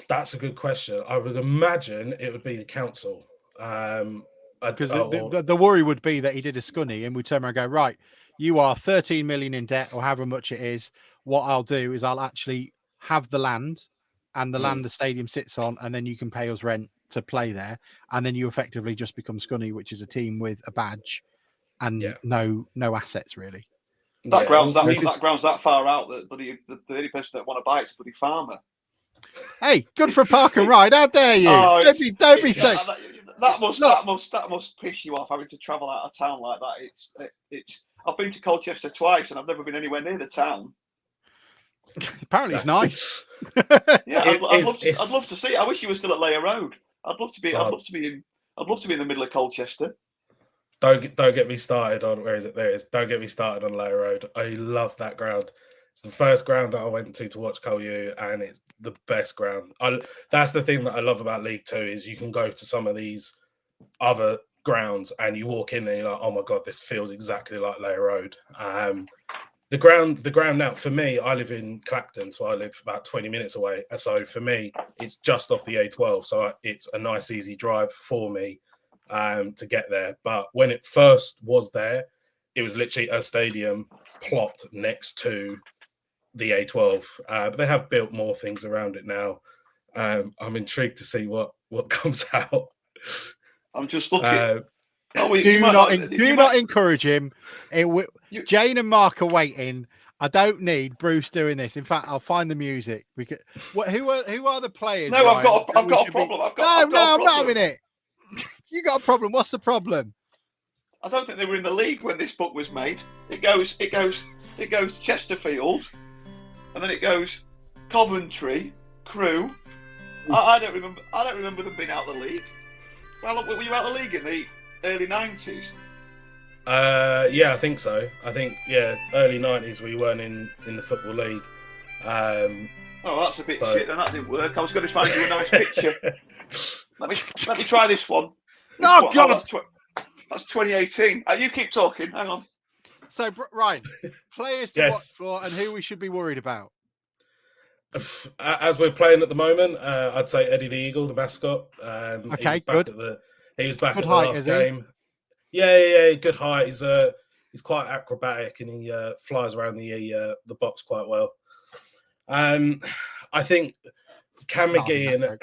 That's a good question. I would imagine it would be the council. Because the worry would be that he did a scunny and we turn around and go, right, you are 13 million in debt or however much it is. What I'll do is I'll actually have the land and the land the stadium sits on, and then you can pay us rent to play there. And then you effectively just become Scunny, which is a team with a badge and no assets really. That ground's that far out that the only person that want to buy it's a bloody farmer. Hey, good for park and ride. How dare you? Don't be so. That must piss you off having to travel out of town like that. It's. I've been to Colchester twice and I've never been anywhere near the town. Apparently, it's nice. Yeah, I'd love to see it. I wish you were still at Layer Road. I'd love to be in the middle of Colchester. Don't get me started on where is it? There it is. Don't get me started on Layer Road. I love that ground. It's the first ground that I went to watch Colu, and it's the best ground. That's the thing that I love about League Two is you can go to some of these other grounds and you walk in there, and you're like, oh my god, this feels exactly like Layer Road. The ground now for me, I live in Clacton, so I live about 20 minutes away. So for me, it's just off the A12, so it's a nice easy drive for me to get there. But when it first was there, it was literally a stadium plopped next to the A12, but they have built more things around it now. I'm intrigued to see what comes out. I'm just looking. Do not encourage him. Jane and Mark are waiting. I don't need Bruce doing this. In fact, I'll find the music. Because who are the players? No, Ryan, I've got a problem. I'm not having it. You got a problem. What's the problem? I don't think they were in the league when this book was made. It goes Chesterfield, and then it goes Coventry, Crewe. I don't remember them being out of the league. Well, were you out of the league in the early 90s? Yeah, I think so. I think early 90s we weren't in the Football League. Oh, that's a bit shit. Then that didn't work. I was going to find you a nice picture. Let me try this one. God, that's 2018. You keep talking. Hang on. So, Ryan, players to watch for and who we should be worried about. As we're playing at the moment, I'd say Eddie the Eagle, the mascot. Okay, good. He was back Good at the height, last is he? game. Yeah, good height. He's quite acrobatic and he flies around the box quite well. I think Cam McGeehan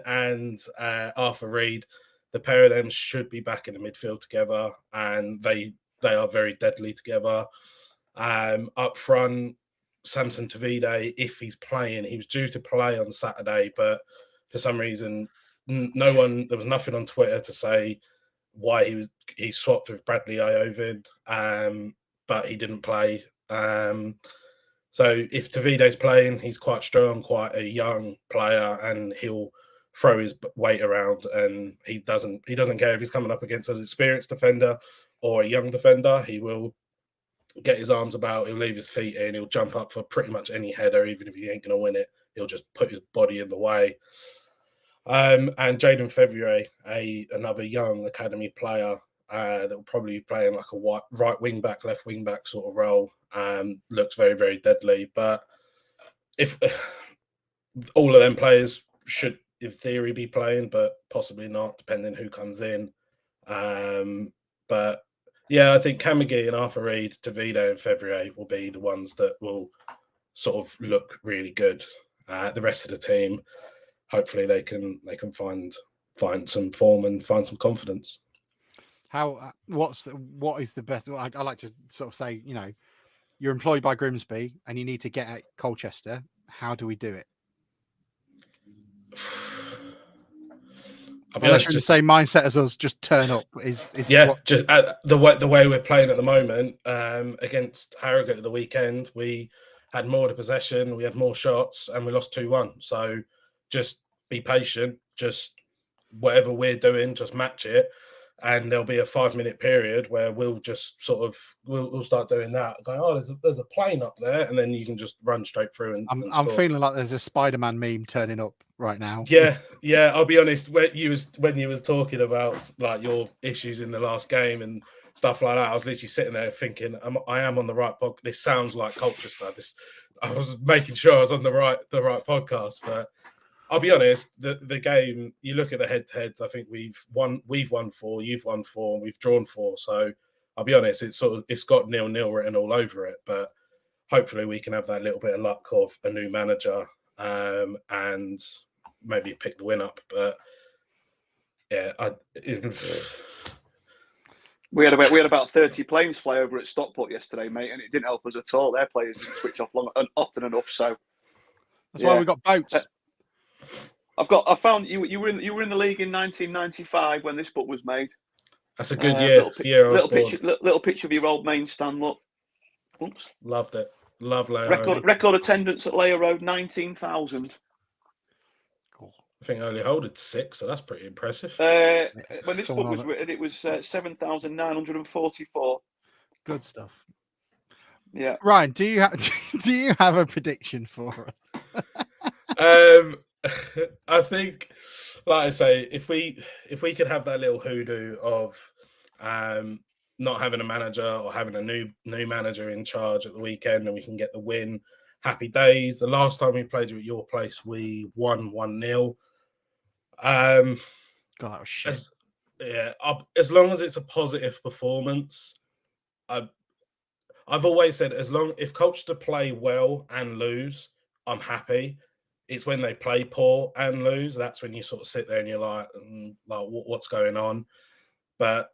and Arthur Reed, the pair of them should be back in the midfield together, and they are very deadly together. Up front, Samson Tavide, if he's playing, he was due to play on Saturday, but for some reason, there was nothing on Twitter to say why he swapped with Bradley Iovid, but he didn't play. So if Tavide's playing, he's quite strong, quite a young player, and he'll throw his weight around, and he doesn't care if he's coming up against an experienced defender or a young defender. He will get his arms about, he'll leave his feet in, he'll jump up for pretty much any header, even if he ain't going to win it. He'll just put his body in the way. And Jaden February, another young academy player that will probably be playing like a right wing back, left wing back sort of role. Looks very, very deadly. But if all of them players should, in theory, be playing, but possibly not, depending who comes in. But yeah, I think Cam McGee and Arthur Reed, Tavide and February will be the ones that will sort of look really good. The rest of the team, hopefully they can find some form and find some confidence. What is the best? I like to sort of say, you're employed by Grimsby and you need to get at Colchester. How do we do it? I'll be honest, just the same mindset as us, just turn up. Just the way we're playing at the moment. Against Harrogate at the weekend, we had more to possession, we had more shots, and we lost 2-1. So just be patient. Just whatever we're doing, just match it. And there'll be a 5-minute period where we'll just sort of we'll start doing that. Going, oh, there's a plane up there, and then you can just run straight through. And I'm feeling like there's a Spider-Man meme turning up right now. Yeah. I'll be honest. When you was talking about like your issues in the last game and stuff like that, I was literally sitting there thinking, I am on the right podcast. This sounds like Colchester. I was making sure I was on the right podcast, but. I'll be honest, the game, you look at the head-to-heads, I think we've won 4, you've won 4, and we've drawn 4. So I'll be honest, it's got 0-0 written all over it. But hopefully we can have that little bit of luck of a new manager and maybe pick the win up. But yeah, we had about 30 planes fly over at Stockport yesterday, mate, and it didn't help us at all. Their players didn't switch off often enough. So that's why we got boats. I found you were in the league in 1995 when this book was made. That's a good year. Little picture of your old main stand. Look, oops. Loved it. Love Layer record attendance at Layer Road 19,000. Cool. I think early hold at 6, so that's pretty impressive. When this book was written, it was 7,944. Good stuff. Yeah, Ryan, do you have a prediction for us? I think, like I say, if we could have that little hoodoo of not having a manager or having a new manager in charge at the weekend, and we can get the win, happy days. The last time we played you at your place, we won 1-0. God, that was shit. As long as it's a positive performance, I've always said if Colchester play well and lose, I'm happy. It's when they play poor and lose, that's when you sort of sit there and you're like what's going on? But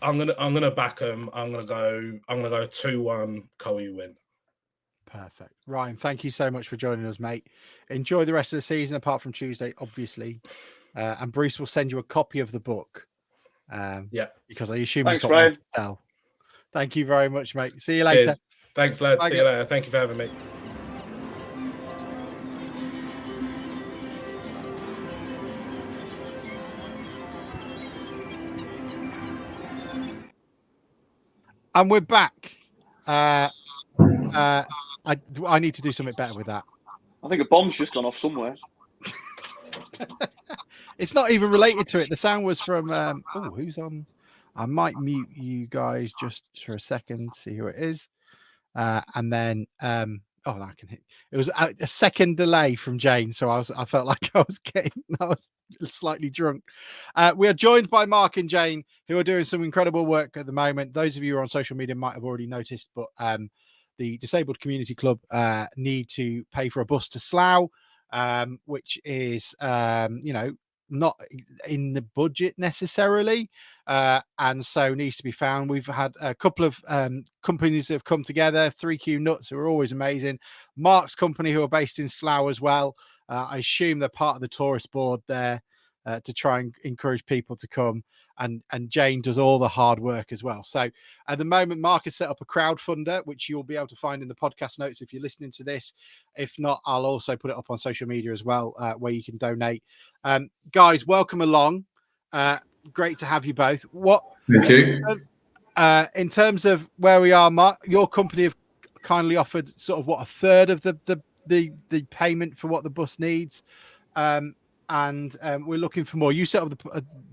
I'm gonna back them. I'm gonna go 2-1 Coley win. Perfect. Ryan, thank you so much for joining us, mate. Enjoy the rest of the season, apart from Tuesday, obviously. And Bruce will send you a copy of the book. Because I assume you've got one to sell. Thank you very much, mate. See you later. Cheers. Thanks, lads. See you later. Thank you for having me. And we're back. I need to do something better with that. I think a bomb's just gone off somewhere. It's not even related to it. The sound was from who's on? I might mute you guys just for a second, see who it is. And then Oh, that can hit. It was a second delay from Jane, so I felt like I was slightly drunk. We are joined by Mark and Jane, who are doing some incredible work at the moment. Those of you who are on social media might have already noticed, but the Disabled Community Club need to pay for a bus to Slough, which is not in the budget necessarily, and so needs to be found. We've had a couple of companies that have come together, 3Q Nuts, who are always amazing, Mark's company, who are based in Slough as well. I assume they're part of the tourist board there to try and encourage people to come, and Jane does all the hard work as well. So at the moment, Mark has set up a crowdfunder, which you'll be able to find in the podcast notes if you're listening to this. If not, I'll also put it up on social media as well, where you can donate. Guys, welcome along. Great to have you both. Thank you. In terms of where we are, Mark, your company have kindly offered sort of a third of the payment for what the bus needs, and we're looking for more. You set up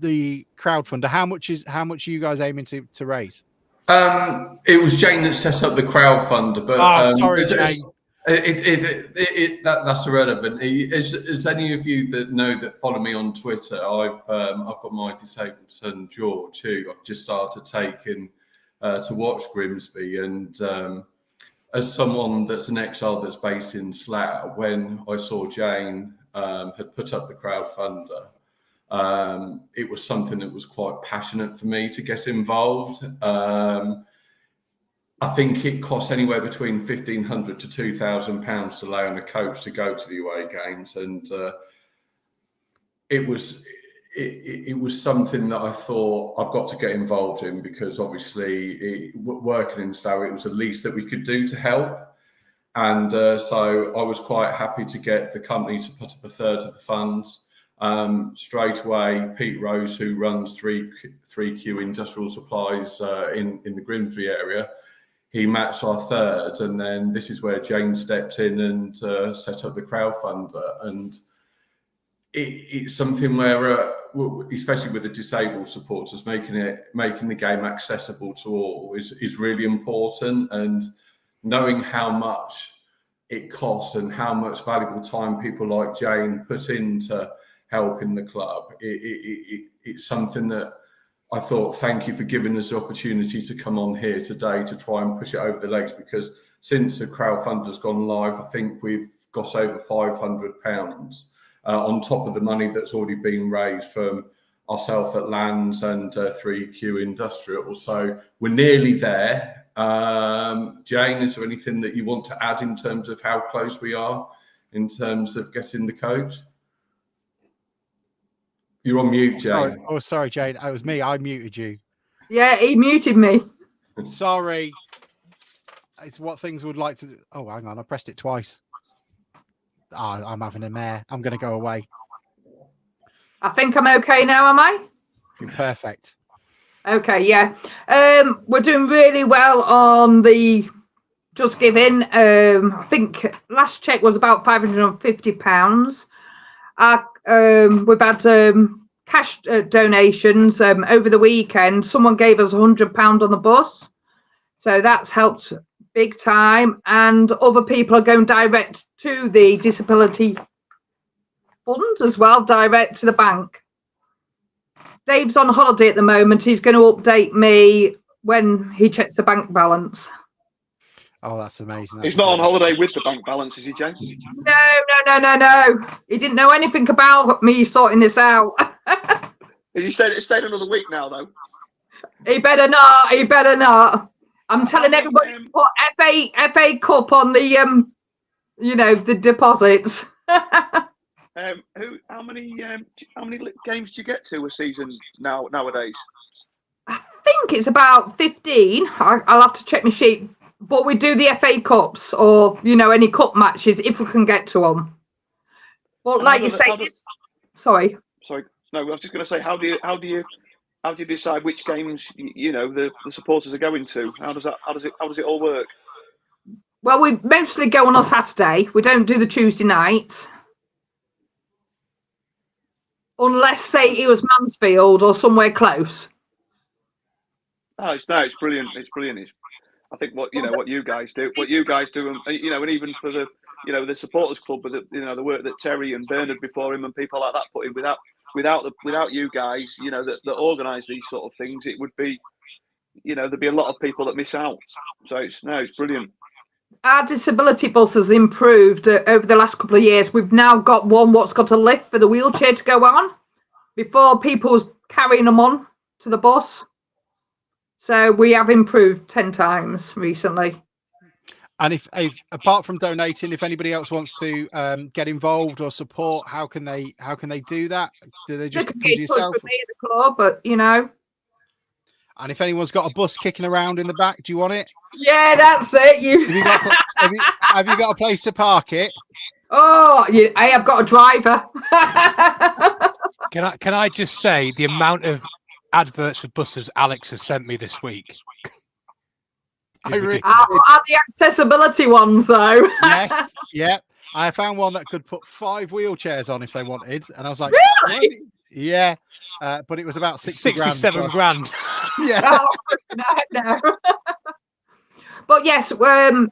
the crowdfunder. How much are you guys aiming to raise? It was Jane that set up the crowdfunder, but sorry, Jane. That's irrelevant. As any of you that follow me on Twitter, I've got my disabled son George, who I've just started taking to watch Grimsby, and as someone that's an exile that's based in Slough, when I saw Jane had put up the crowdfunder, it was something that was quite passionate for me to get involved. I think it costs anywhere between £1,500 to £2,000 to lay on a coach to go to the away games, and it was something that I thought I've got to get involved in, because obviously working in Slough, it was the least that we could do to help. And so I was quite happy to get the company to put up a third of the funds. Straight away, Pete Rose, who runs 3Q Industrial Supplies in the Grimsby area, he matched our third. And then this is where Jane stepped in and set up the crowdfunder. And it's something where, especially with the disabled supporters, making the game accessible to all is really important. And knowing how much it costs and how much valuable time people like Jane put into helping the club, it's something that I thought, thank you for giving us the opportunity to come on here today to try and push it over the legs, because since the crowdfunder's gone live, I think we've got over £500 on top of the money that's already been raised from ourselves at Lands and 3Q Industrial. So we're nearly there. Jane, is there anything that you want to add in terms of how close we are in terms of getting the coach? You're on mute, Jane. Sorry, Jane. It was me. I muted you. Yeah, he muted me. Sorry. It's what things would like to do. Oh, hang on. I pressed it twice. I'm having a mare. I'm going to go away. I think I'm okay now, am I? Perfect. Okay, yeah. We're doing really well on the Just Giving. I think last check was about £550. We've had cash donations over the weekend. Someone gave us £100 on the bus, so that's helped big time. And other people are going direct to the disability funds as well, direct to the bank. Dave's on holiday at the moment. He's going to update me when he checks the bank balance. Oh, that's amazing. He's not on holiday with the bank balance, is he, Jane? No. He didn't know anything about me sorting this out. Has he stayed another week now, though? He better not. I'm telling everybody to put FA Cup on the the deposits. How many games do you get to a season nowadays? I think it's about 15. I'll have to check my sheet. But we do the FA Cups or, any cup matches if we can get to them. Well, like you say, sorry. No, I was just going to say, how do you decide which games the supporters are going to? How does it all work? Well, we mostly go on a Saturday. We don't do the Tuesday nights. Unless, say, it was Mansfield or somewhere close. Oh, it's brilliant. It's brilliant. I think what you guys do, and and even for the the supporters club, with the work that Terry and Bernard before him and people like that put in, without you guys, that organise these sort of things, it would be, there'd be a lot of people that miss out. So it's brilliant. Our disability bus has improved over the last couple of years. We've now got one what's got a lift for the wheelchair to go on. Before, people was carrying them on to the bus. So we have improved 10 times recently. And if apart from donating, if anybody else wants to get involved or support, how can they do that? Do they just come to yourself? With me at the club, but And if anyone's got a bus kicking around in the back, do you want it? Yeah, that's it. Have you got a place to park it? Oh, I have got a driver. Can I just say the amount of adverts for buses Alex has sent me this week? Are the accessibility ones though? Yes, yeah. I found one that could put 5 wheelchairs on if they wanted, and I was like, really? Yeah. But it was about 67 grand. Yeah. Oh, no. But yes, we're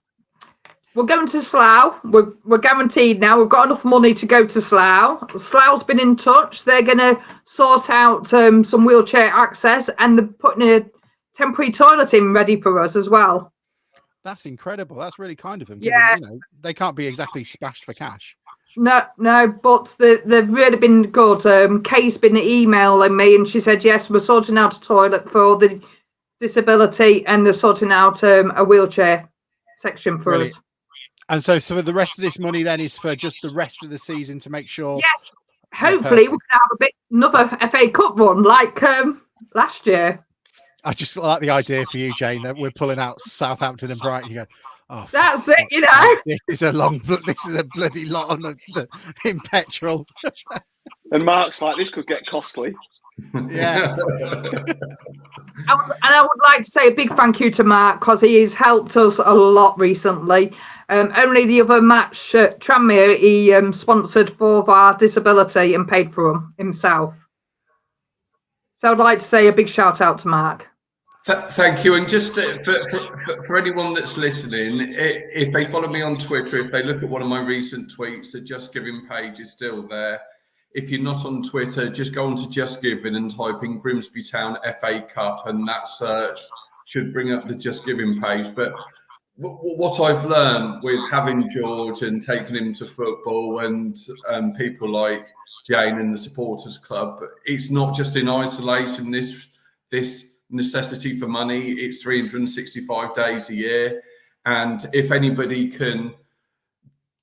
going to Slough. We're guaranteed now. We've got enough money to go to Slough. Slough's been in touch. They're going to sort out some wheelchair access, and they're putting a temporary toilet in ready for us as well. That's incredible. That's really kind of them. Yeah. They can't be exactly splashed for cash. No, but they've really been good. Kay's been emailing me, and she said, yes, we're sorting out a toilet for the disability, and they're sorting out a wheelchair section for us. And so the rest of this money then is for just the rest of the season to make sure. Yes, hopefully we can have another FA Cup run like last year. I just like the idea for you, Jane, that we're pulling out Southampton and Brighton. You go, oh, that's it, This is a bloody lot on in petrol. And Mark's like, this could get costly. Yeah. I would like to say a big thank you to Mark, because he has helped us a lot recently. Only the other match at Tranmere, he sponsored for our disability and paid for them himself. So I'd like to say a big shout out to Mark. Thank you. And just for anyone that's listening, if they follow me on Twitter, if they look at one of my recent tweets, the Just Giving page is still there. If you're not on Twitter, just go on to Just Giving and type in Grimsby Town FA Cup, and that search should bring up the Just Giving page. But what I've learned with having George and taking him to football, and people like Jane and the Supporters Club, it's not just in isolation, this necessity for money. It's 365 days a year, and if anybody can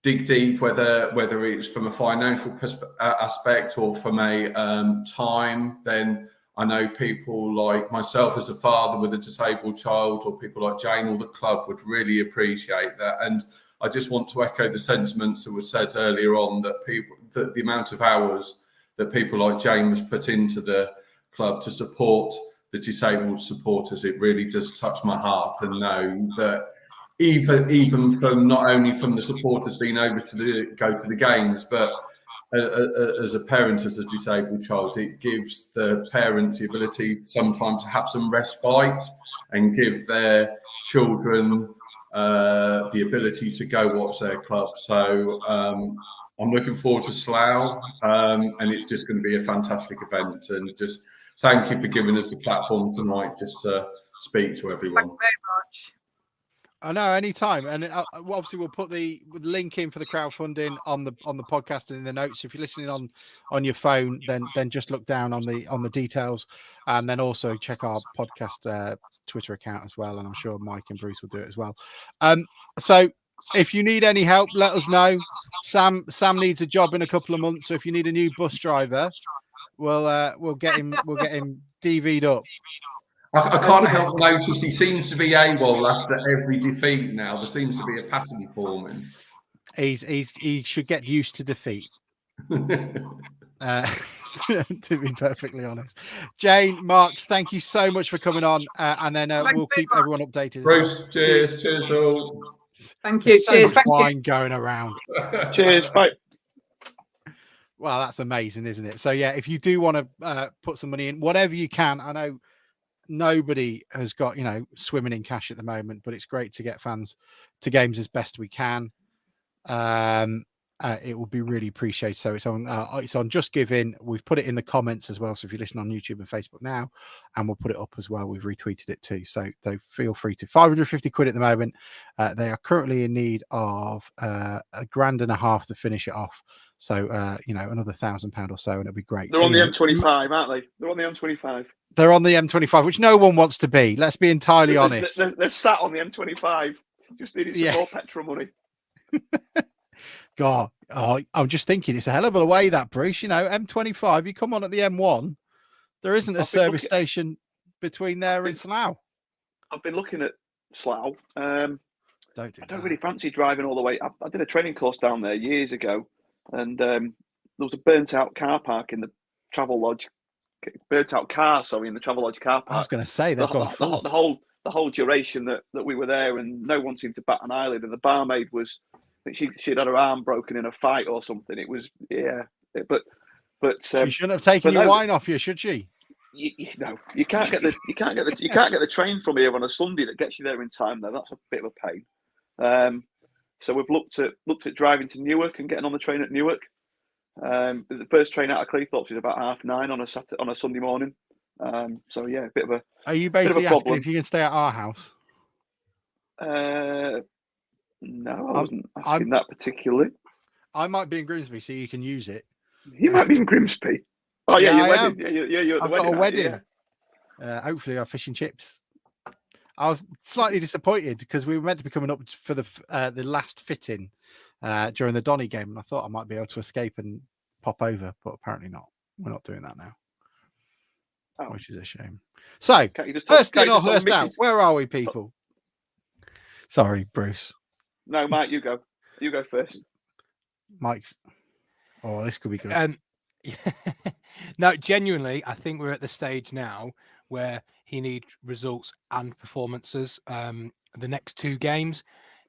dig deep, whether it's from a financial aspect or from a time, then I know people like myself as a father with a disabled child, or people like Jane or the club would really appreciate that. And I just want to echo the sentiments that were said earlier on, that the amount of hours that people like Jane has put into the club to support the disabled supporters, it really does touch my heart. And know that even from not only from the supporters being able to go to the games, but as a parent, as a disabled child, it gives the parents the ability sometimes to have some respite and give their children the ability to go watch their club. So I'm looking forward to Slough, and it's just going to be a fantastic event. And just thank you for giving us the platform tonight just to speak to everyone. Thank you very much. I know, anytime. And obviously we'll put the link in for the crowdfunding on the podcast and in the notes. If you're listening on your phone, then just look down on the details, and then also check our podcast Twitter account as well. And I'm sure Mike and Bruce will do it as well. So if you need any help, let us know. Sam needs a job in a couple of months, so if you need a new bus driver, we'll get him DV'd up. I can't help notice he seems to be AWOL after every defeat now. There seems to be a pattern forming. He should get used to defeat. To be perfectly honest. Jane, Marks, thank you so much for coming on, and then we'll keep everyone updated. Bruce, cheers all. Thank you. So much wine going around. Cheers, bye. Well, that's amazing, isn't it? So yeah, if you do want to put some money in, whatever you can, I know nobody has got, swimming in cash at the moment, but it's great to get fans to games as best we can. It would be really appreciated. So it's on Just Giving. We've put it in the comments as well. So if you listen on YouTube and Facebook now, and we'll put it up as well. We've retweeted it too. So feel free to. 550 quid at the moment. They are currently in need of $1,500 to finish it off. So another £1,000 or so, and it'll be great. They're on the M25, aren't they? They're on the M25. They're on the M25, which no one wants to be. Let's be entirely honest. They're sat on the M25. Just needed some more petrol money. God, I'm just thinking it's a hell of a way that, Bruce. M25, you come on at the M1. There isn't a service station between there and Slough. I've been looking at Slough. I don't really fancy driving all the way. I did a training course down there years ago, and there was a burnt-out car park in the travel lodge. Burnt-out car, sorry, in the travel lodge car park. I was going to say they've gone full. The whole duration that we were there, and no one seemed to bat an eyelid. And the barmaid was, I think she'd had her arm broken in a fight or something. It was but she shouldn't have taken your wine off you, should she? You can't get the train from here on a Sunday that gets you there in time. Though that's a bit of a pain. So we've looked at driving to Newark and getting on the train at Newark. The first train out of Cleethorpes is about 9:30 on a Sunday morning. So yeah, a bit of a. Are you basically asking if you can stay at our house? No, I wasn't asking that particularly. I might be in Grimsby, so you can use it. You might be in Grimsby. Oh yeah, your wedding. Yeah, you're at the I've got a wedding. Yeah. Hopefully, I have fish and chips. I was slightly disappointed because we were meant to be coming up for the last fitting during the Donny game, and I thought I might be able to escape and pop over, but apparently not. We're not doing that now, which is a shame. So, first in or first out? Where are we, people? Sorry, Bruce. No, Mike, you go. You go first. Mike's. Oh, this could be good. No, genuinely, I think we're at the stage now where he needs results and performances. The next two games,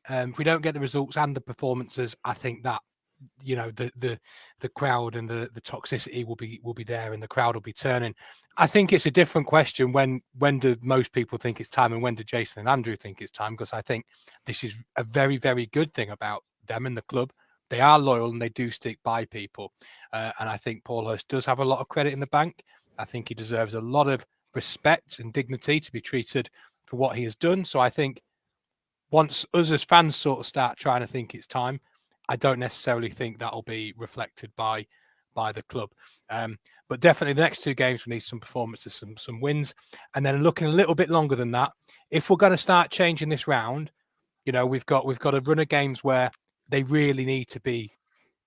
if we don't get the results and the performances, I think that the crowd and the toxicity will be there, and the crowd will be turning. I think it's a different question when do most people think it's time, and when do Jason and Andrew think it's time? Because I think this is a very, very good thing about them and the club. They are loyal and they do stick by people. And I think Paul Hurst does have a lot of credit in the bank. I think he deserves a lot of respect and dignity to be treated for what he has done. So I think once us as fans sort of start trying to think it's time, I don't necessarily think that'll be reflected by the club. But definitely the next two games, we need some performances, some wins. And then looking a little bit longer than that, if we're going to start changing this round, we've got a run of games where they really need to be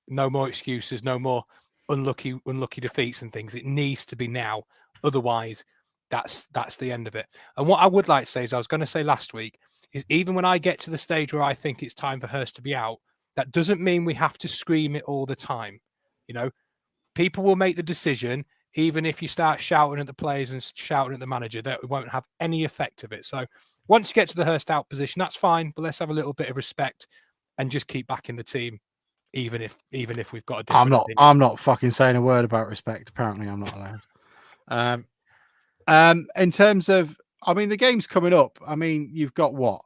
no more excuses, no more unlucky defeats and things. It needs to be now. Otherwise, that's the end of it. And what I would like to say is, I was going to say last week, is even when I get to the stage where I think it's time for Hurst to be out, that doesn't mean we have to scream it all the time. People will make the decision, even if you start shouting at the players and shouting at the manager, that won't have any effect of it. So once you get to the Hurst out position, that's fine, but let's have a little bit of respect and just keep backing the team, even if we've got a different opinion. I'm not fucking saying a word about respect. Apparently, I'm not allowed. In terms of, the game's coming up. You've got what?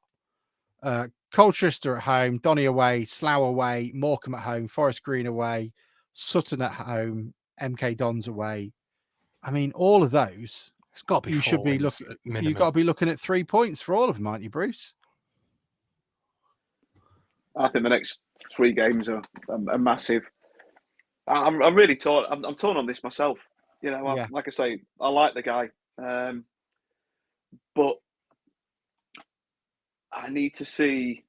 Colchester at home, Donny away, Slough away, Morecambe at home, Forest Green away, Sutton at home, MK Dons away. All of those. It's got to be. You should be looking. You've got to be looking at 3 points for all of them, aren't you, Bruce? I think the next 3 games are massive. I'm really torn. I'm torn on this myself. Like I say, I like the guy, but I need to see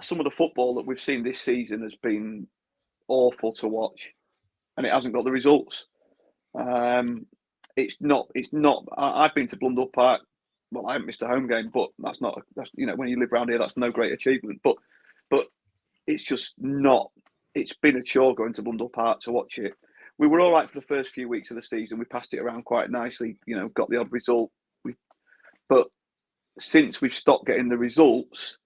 some of the football that we've seen this season has been awful to watch, and it hasn't got the results. It's not. I've been to Blundell Park. Well, I haven't missed a home game, but that's when you live around here, that's no great achievement. But it's just not. It's been a chore going to Blundell Park to watch it. We were all right for the first few weeks of the season. We passed it around quite nicely. Got the odd result. But since we've stopped getting the results,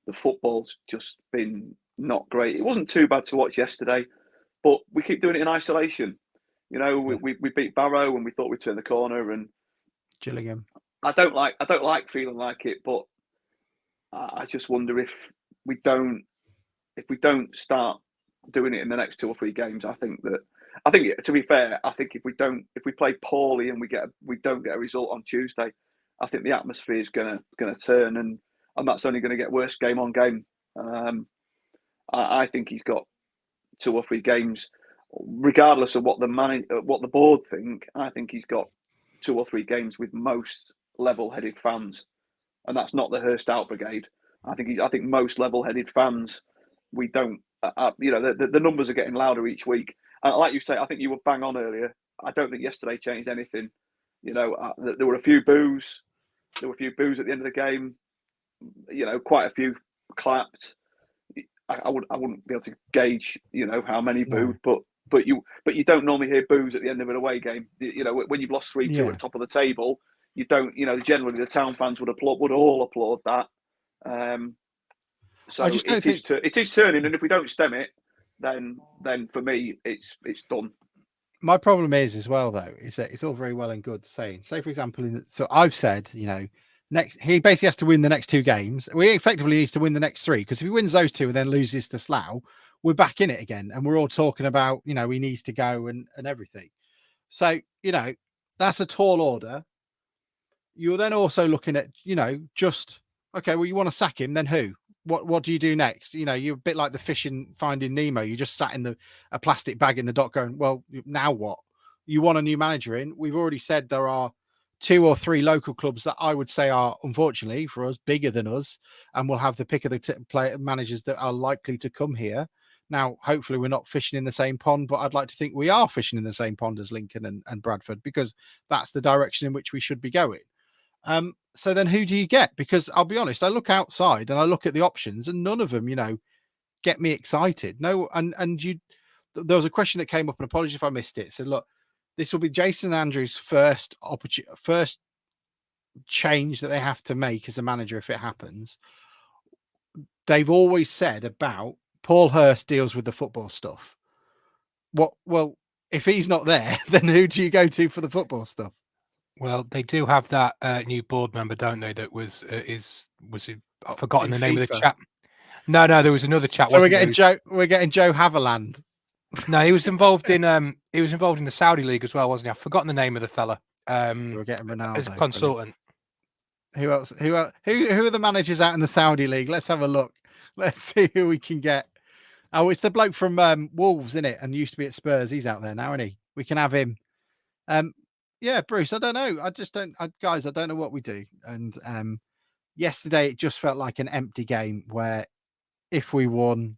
the football's just been not great. It wasn't too bad to watch yesterday, but we keep doing it in isolation. We beat Barrow and we thought we'd turn the corner, and Gillingham. I don't like feeling like it, but I just wonder if we don't start doing it in the next 2 or 3 games. I think to be fair, I think if we play poorly and we don't get a result on Tuesday, I think the atmosphere is gonna turn, and that's only going to get worse game on game. I think he's got 2 or 3 games, regardless of what the board think. I think he's got 2 or 3 games with most level-headed fans, and that's not the Hurst out brigade. I think most level-headed fans, we don't. The numbers are getting louder each week. And like you say, I think you were bang on earlier. I don't think yesterday changed anything. There were a few boos. There were a few boos at the end of the game. Quite a few clapped. I wouldn't be able to gauge, how many booed, but you don't normally hear boos at the end of an away game. When you've lost 3-2 at the top of the table, you don't. Generally the town fans would all applaud that. So I just don't think it is turning, and if we don't stem it, then for me it's done. My problem is as well, though, is that it's all very well and good saying, say for example, so I've said, next he basically has to win the next 2 games. We effectively needs to win the next 3, because if he wins those 2 and then loses to Slough, we're back in it again, and we're all talking about he needs to go and everything. So that's a tall order. You're then also looking at just okay, well, you want to sack him, then who? What do you do next? You're a bit like the fish in Finding Nemo. You just sat in a plastic bag in the dock going, well, now what? You want a new manager in? We've already said there are 2 or 3 local clubs that I would say are, unfortunately for us, bigger than us, and will have the pick of the managers that are likely to come here. Now, hopefully we're not fishing in the same pond, but I'd like to think we are fishing in the same pond as Lincoln and Bradford, because that's the direction in which we should be going. So then who do you get? Because I'll be honest, I look outside and I look at the options, and none of them, get me excited. No, and there was a question that came up, and apologies if I missed it. It said, look, this will be Jason Andrews' first change that they have to make as a manager if it happens. They've always said about Paul Hurst deals with the football stuff. Well, if he's not there, then who do you go to for the football stuff? Well, they do have that new board member, don't they? That was I've forgotten the name of the chap. No, there was another chap. So we're getting Joe Haviland. No, he was involved in the Saudi league as well, wasn't he? I've forgotten the name of the fella. We're getting Ronaldo as a consultant. Who else? Who are the managers out in the Saudi league? Let's have a look. Let's see who we can get. Oh, it's the bloke from Wolves, isn't it? And used to be at Spurs. He's out there now, isn't he? We can have him. Yeah, Bruce, I don't know. I just don't, guys, I don't know what we do. And yesterday, it just felt like an empty game where if we won,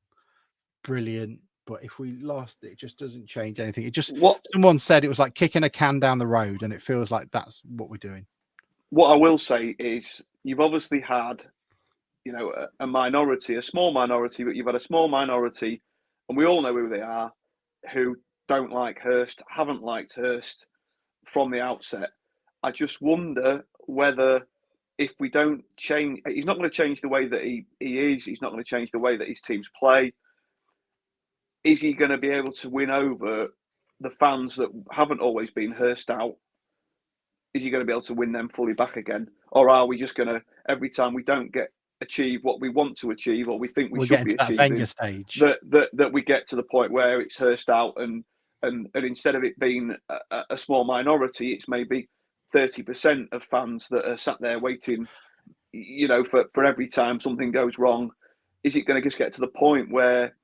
brilliant. But if we lost, it just doesn't change anything. It just, someone said it was like kicking a can down the road, and it feels like that's what we're doing. What I will say is you've obviously had, a minority, a small minority, but you've had a small minority, and we all know who they are, who don't like Hurst, haven't liked Hurst from the outset. I just wonder whether if we don't change, he's not going to change the way that he is. He's not going to change the way that his teams play. Is he going to be able to win over the fans that haven't always been Hurst out? Is he going to be able to win them fully back again? Or are we just going to, every time we don't achieve what we want to achieve, or we think we should be achieving, stage. that we get to the point where it's Hurst out, and instead of it being a small minority, it's maybe 30% of fans that are sat there waiting, for every time something goes wrong. Is it going to just get to the point where,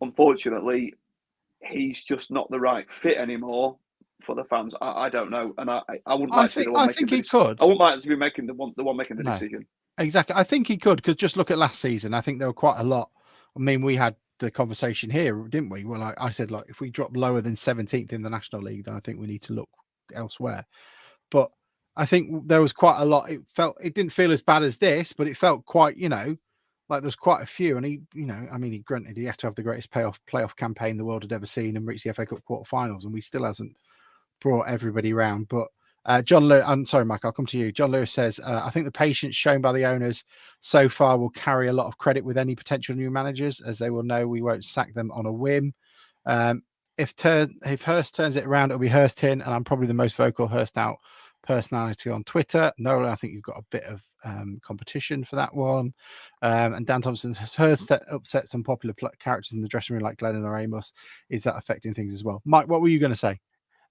unfortunately, he's just not the right fit anymore for the fans? I don't know, and I wouldn't like to be the one making the decision. I wouldn't like to be making the one making the decision. Exactly, I think he could, because just look at last season. I think there were quite a lot. I mean, we had the conversation here, didn't we? Well, I said, like, if we drop lower than 17th in the National League, then I think we need to look elsewhere. But I think there was quite a lot. It didn't feel as bad as this, but it felt quite, like there's quite a few. And he granted, he has to have the greatest playoff campaign the world had ever seen and reach the FA Cup quarterfinals, and we still hasn't brought everybody around. But John Lewis, I'm sorry, Mike, I'll come to you. John Lewis says, I think the patience shown by the owners so far will carry a lot of credit with any potential new managers, as they will know we won't sack them on a whim. If Hurst turns it around, it'll be Hurst in, and I'm probably the most vocal Hurst out personality on Twitter. Nolan, I think you've got a bit of competition for that one. And Dan Thompson has heard upset some popular characters in the dressing room like Glennon or Amos. Is that affecting things as well? Mike, what were you going to say?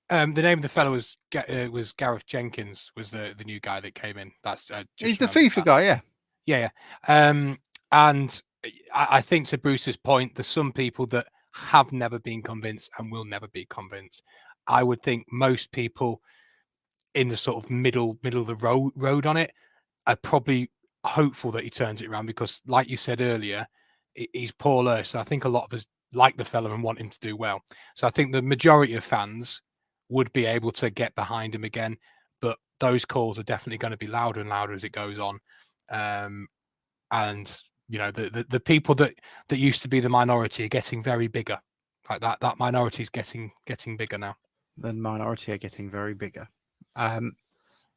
The name of the fellow was Gareth Jenkins, was the new guy that came in. That's he's the FIFA guy, yeah. Yeah. And I think to Bruce's point, there's some people that have never been convinced and will never be convinced. I would think most people in the sort of middle of the road on it are probably hopeful that he turns it around because, like you said earlier, he's Paul Earth. So I think a lot of us like the fella and want him to do well. So I think the majority of fans would be able to get behind him again, but those calls are definitely going to be louder and louder as it goes on. And you know, the people that used to be the minority are getting very bigger. Like that minority is getting bigger now. The minority are getting very bigger. I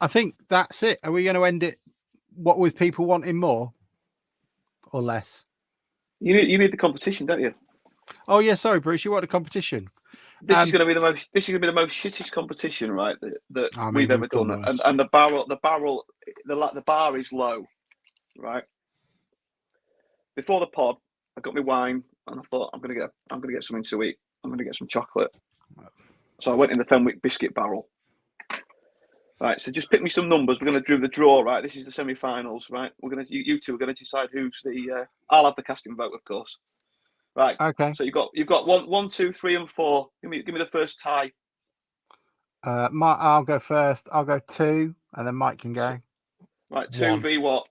think that's it. Are we going to end it? What with people wanting more or less? You need the competition, don't you? Oh yeah, sorry, Bruce. You want a competition? This is going to be the most. This is going to be the most shittish competition, right? That we've ever done. And the bar is low, right? Before the pod, I got my wine and I thought I'm going to get something to eat. I'm going to get some chocolate. So I went in the Fenwick biscuit barrel. Right, so just pick me some numbers. We're going to do the draw, right? This is the semi-finals, right? You two are going to decide who's the. I'll have the casting vote, of course. Right. Okay. So you've got one, 2, 3, and 4. Give me the first tie. I'll go first. I'll go 2, and then Mike can go. Right, 2 v what?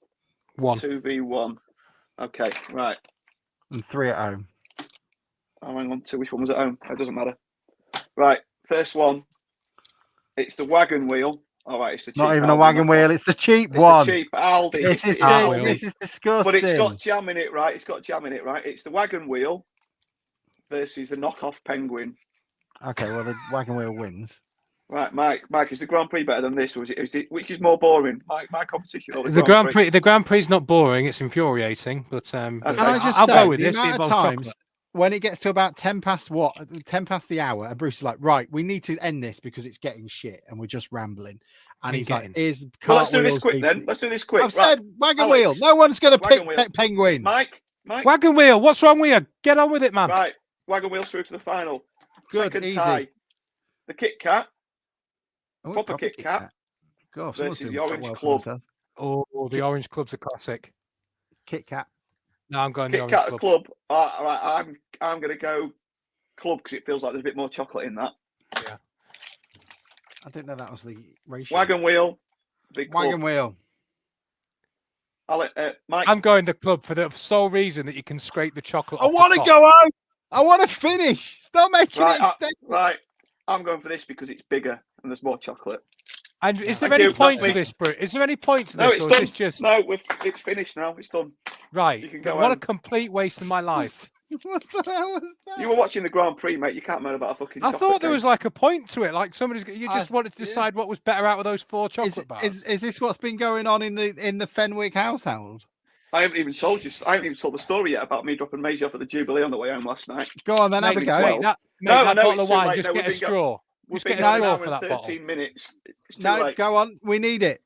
1. 2 v 1. Okay, right. And 3 at home. Oh, hang on. 2. Which one was at home? It doesn't matter. Right, first one. It's the wagon wheel. All right, it's the cheap. Not even a wagon wheel. It's the cheap it's one. The cheap Aldi. This is disgusting. But it's got jam in it, right? It's got jam in it, right? It's the wagon wheel versus the knockoff penguin. Okay, well the wagon wheel wins. Right, Mike, is the Grand Prix better than this, or is it which is more boring? My competition or the Grand Prix? The Grand Prix is not boring; it's infuriating. But can I just I'll say, go with the this. amount of times when it gets to about 10 past the hour, and Bruce is like, right, we need to end this because it's getting shit and we're just rambling. And he's like, well, let's do this quick then. Let's do this quick. I've said wagon wheel. No one's going to pick penguin. Mike. Wagon wheel. What's wrong with you? Get on with it, man. Right. Wagon wheel through to the final. Good, second easy. tie. The Kit Kat. Oh, proper Kit Kat. God, versus the Orange Club. Oh, the Orange Club's a classic. Kit Kat. No, I'm going Kit the Kat Orange Club. All right, I'm going to go Club because it feels like there's a bit more chocolate in that. Yeah. I didn't know that was the ratio. Wagon wheel. Big wagon wheel. Mike. I'm going the Club for the sole reason that you can scrape the chocolate. I want to go out. I want to finish. Stop making it extend. Right. I'm going for this because it's bigger and there's more chocolate. And is there any point to this, Bruce? Is there any point to this, or is this just it's finished now? It's done. Right. You can go what a complete waste of my life. What the hell was that? You were watching the Grand Prix, mate. You can't moan about a fucking. I thought there was like a point to it. Like you just wanted to decide what was better out of those 4 chocolate bars. Is this what's been going on in the Fenwick household? I haven't even told you. I haven't even told the story yet about me dropping Maisie off at the Jubilee on the way home last night. Go on, then have a go. That bottle of wine, just get a straw. We've been been an hour for and that 13 bottle. minutes. No, go on. We need it.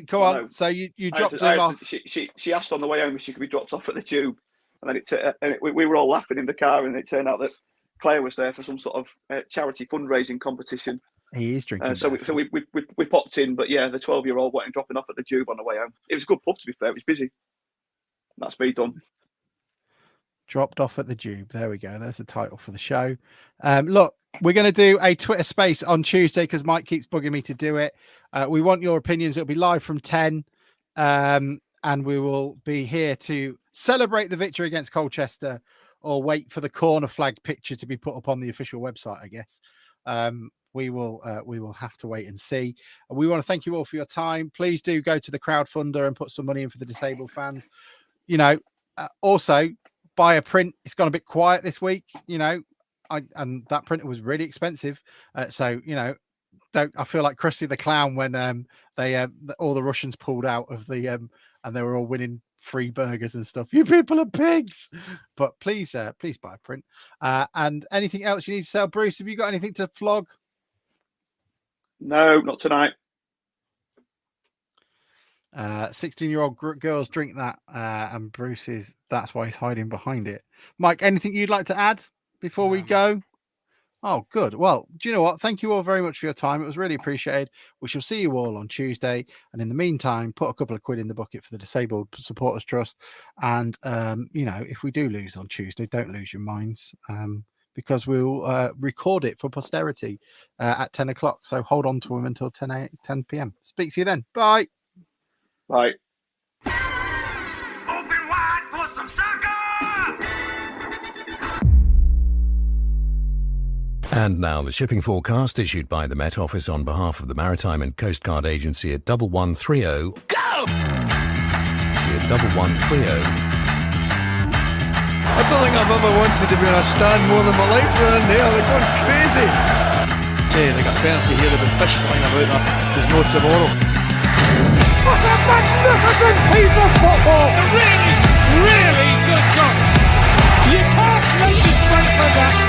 Go on. No. So you dropped him off. She asked on the way home if she could be dropped off at the Tube, and then we were all laughing in the car, and it turned out that Claire was there for some sort of charity fundraising competition. He is drinking. So we popped in, but yeah, the 12-year-old went and dropping off at the Tube on the way home. It was a good pub, to be fair. It was busy. That's me done. Dropped off at the Tube. There we go. There's the title for the show. Look, we're going to do a Twitter space on Tuesday because Mike keeps bugging me to do it. We want your opinions. It'll be live from 10. And we will be here to celebrate the victory against Colchester or wait for the corner flag picture to be put up on the official website, I guess. We will have to wait and see. We want to thank you all for your time. Please do go to the crowdfunder and put some money in for the disabled fans. You know, also buy a print. It's gone a bit quiet this week, you know, and that printer was really expensive. So, you know, I feel like Krusty the Clown when all the Russians pulled out of the and they were all winning free burgers and stuff. You people are pigs. But please buy a print. And anything else you need to sell, Bruce? Have you got anything to flog? No, not tonight. 16-year-old girls drink that, and that's why he's hiding behind it. Mike, anything you'd like to add before we go? Oh, good. Well, do you know what? Thank you all very much for your time. It was really appreciated. We shall see you all on Tuesday. And in the meantime, put a couple of quid in the bucket for the Disabled Supporters Trust. And, if we do lose on Tuesday, don't lose your minds, because we'll record it for posterity at 10 o'clock. So hold on to them until 10 p.m. Speak to you then. Bye. Bye. Open wide for some soccer! And now the shipping forecast issued by the Met Office on behalf of the Maritime and Coast Guard Agency at 1130. Go! At 1130. I don't think I've ever wanted to be in a stand more than my life around there. They're going crazy. Hey, they got penalty here. There'll be fish flying about there. There's no tomorrow. What a magnificent piece of football! A really, really good goal. You can't make it straight like that.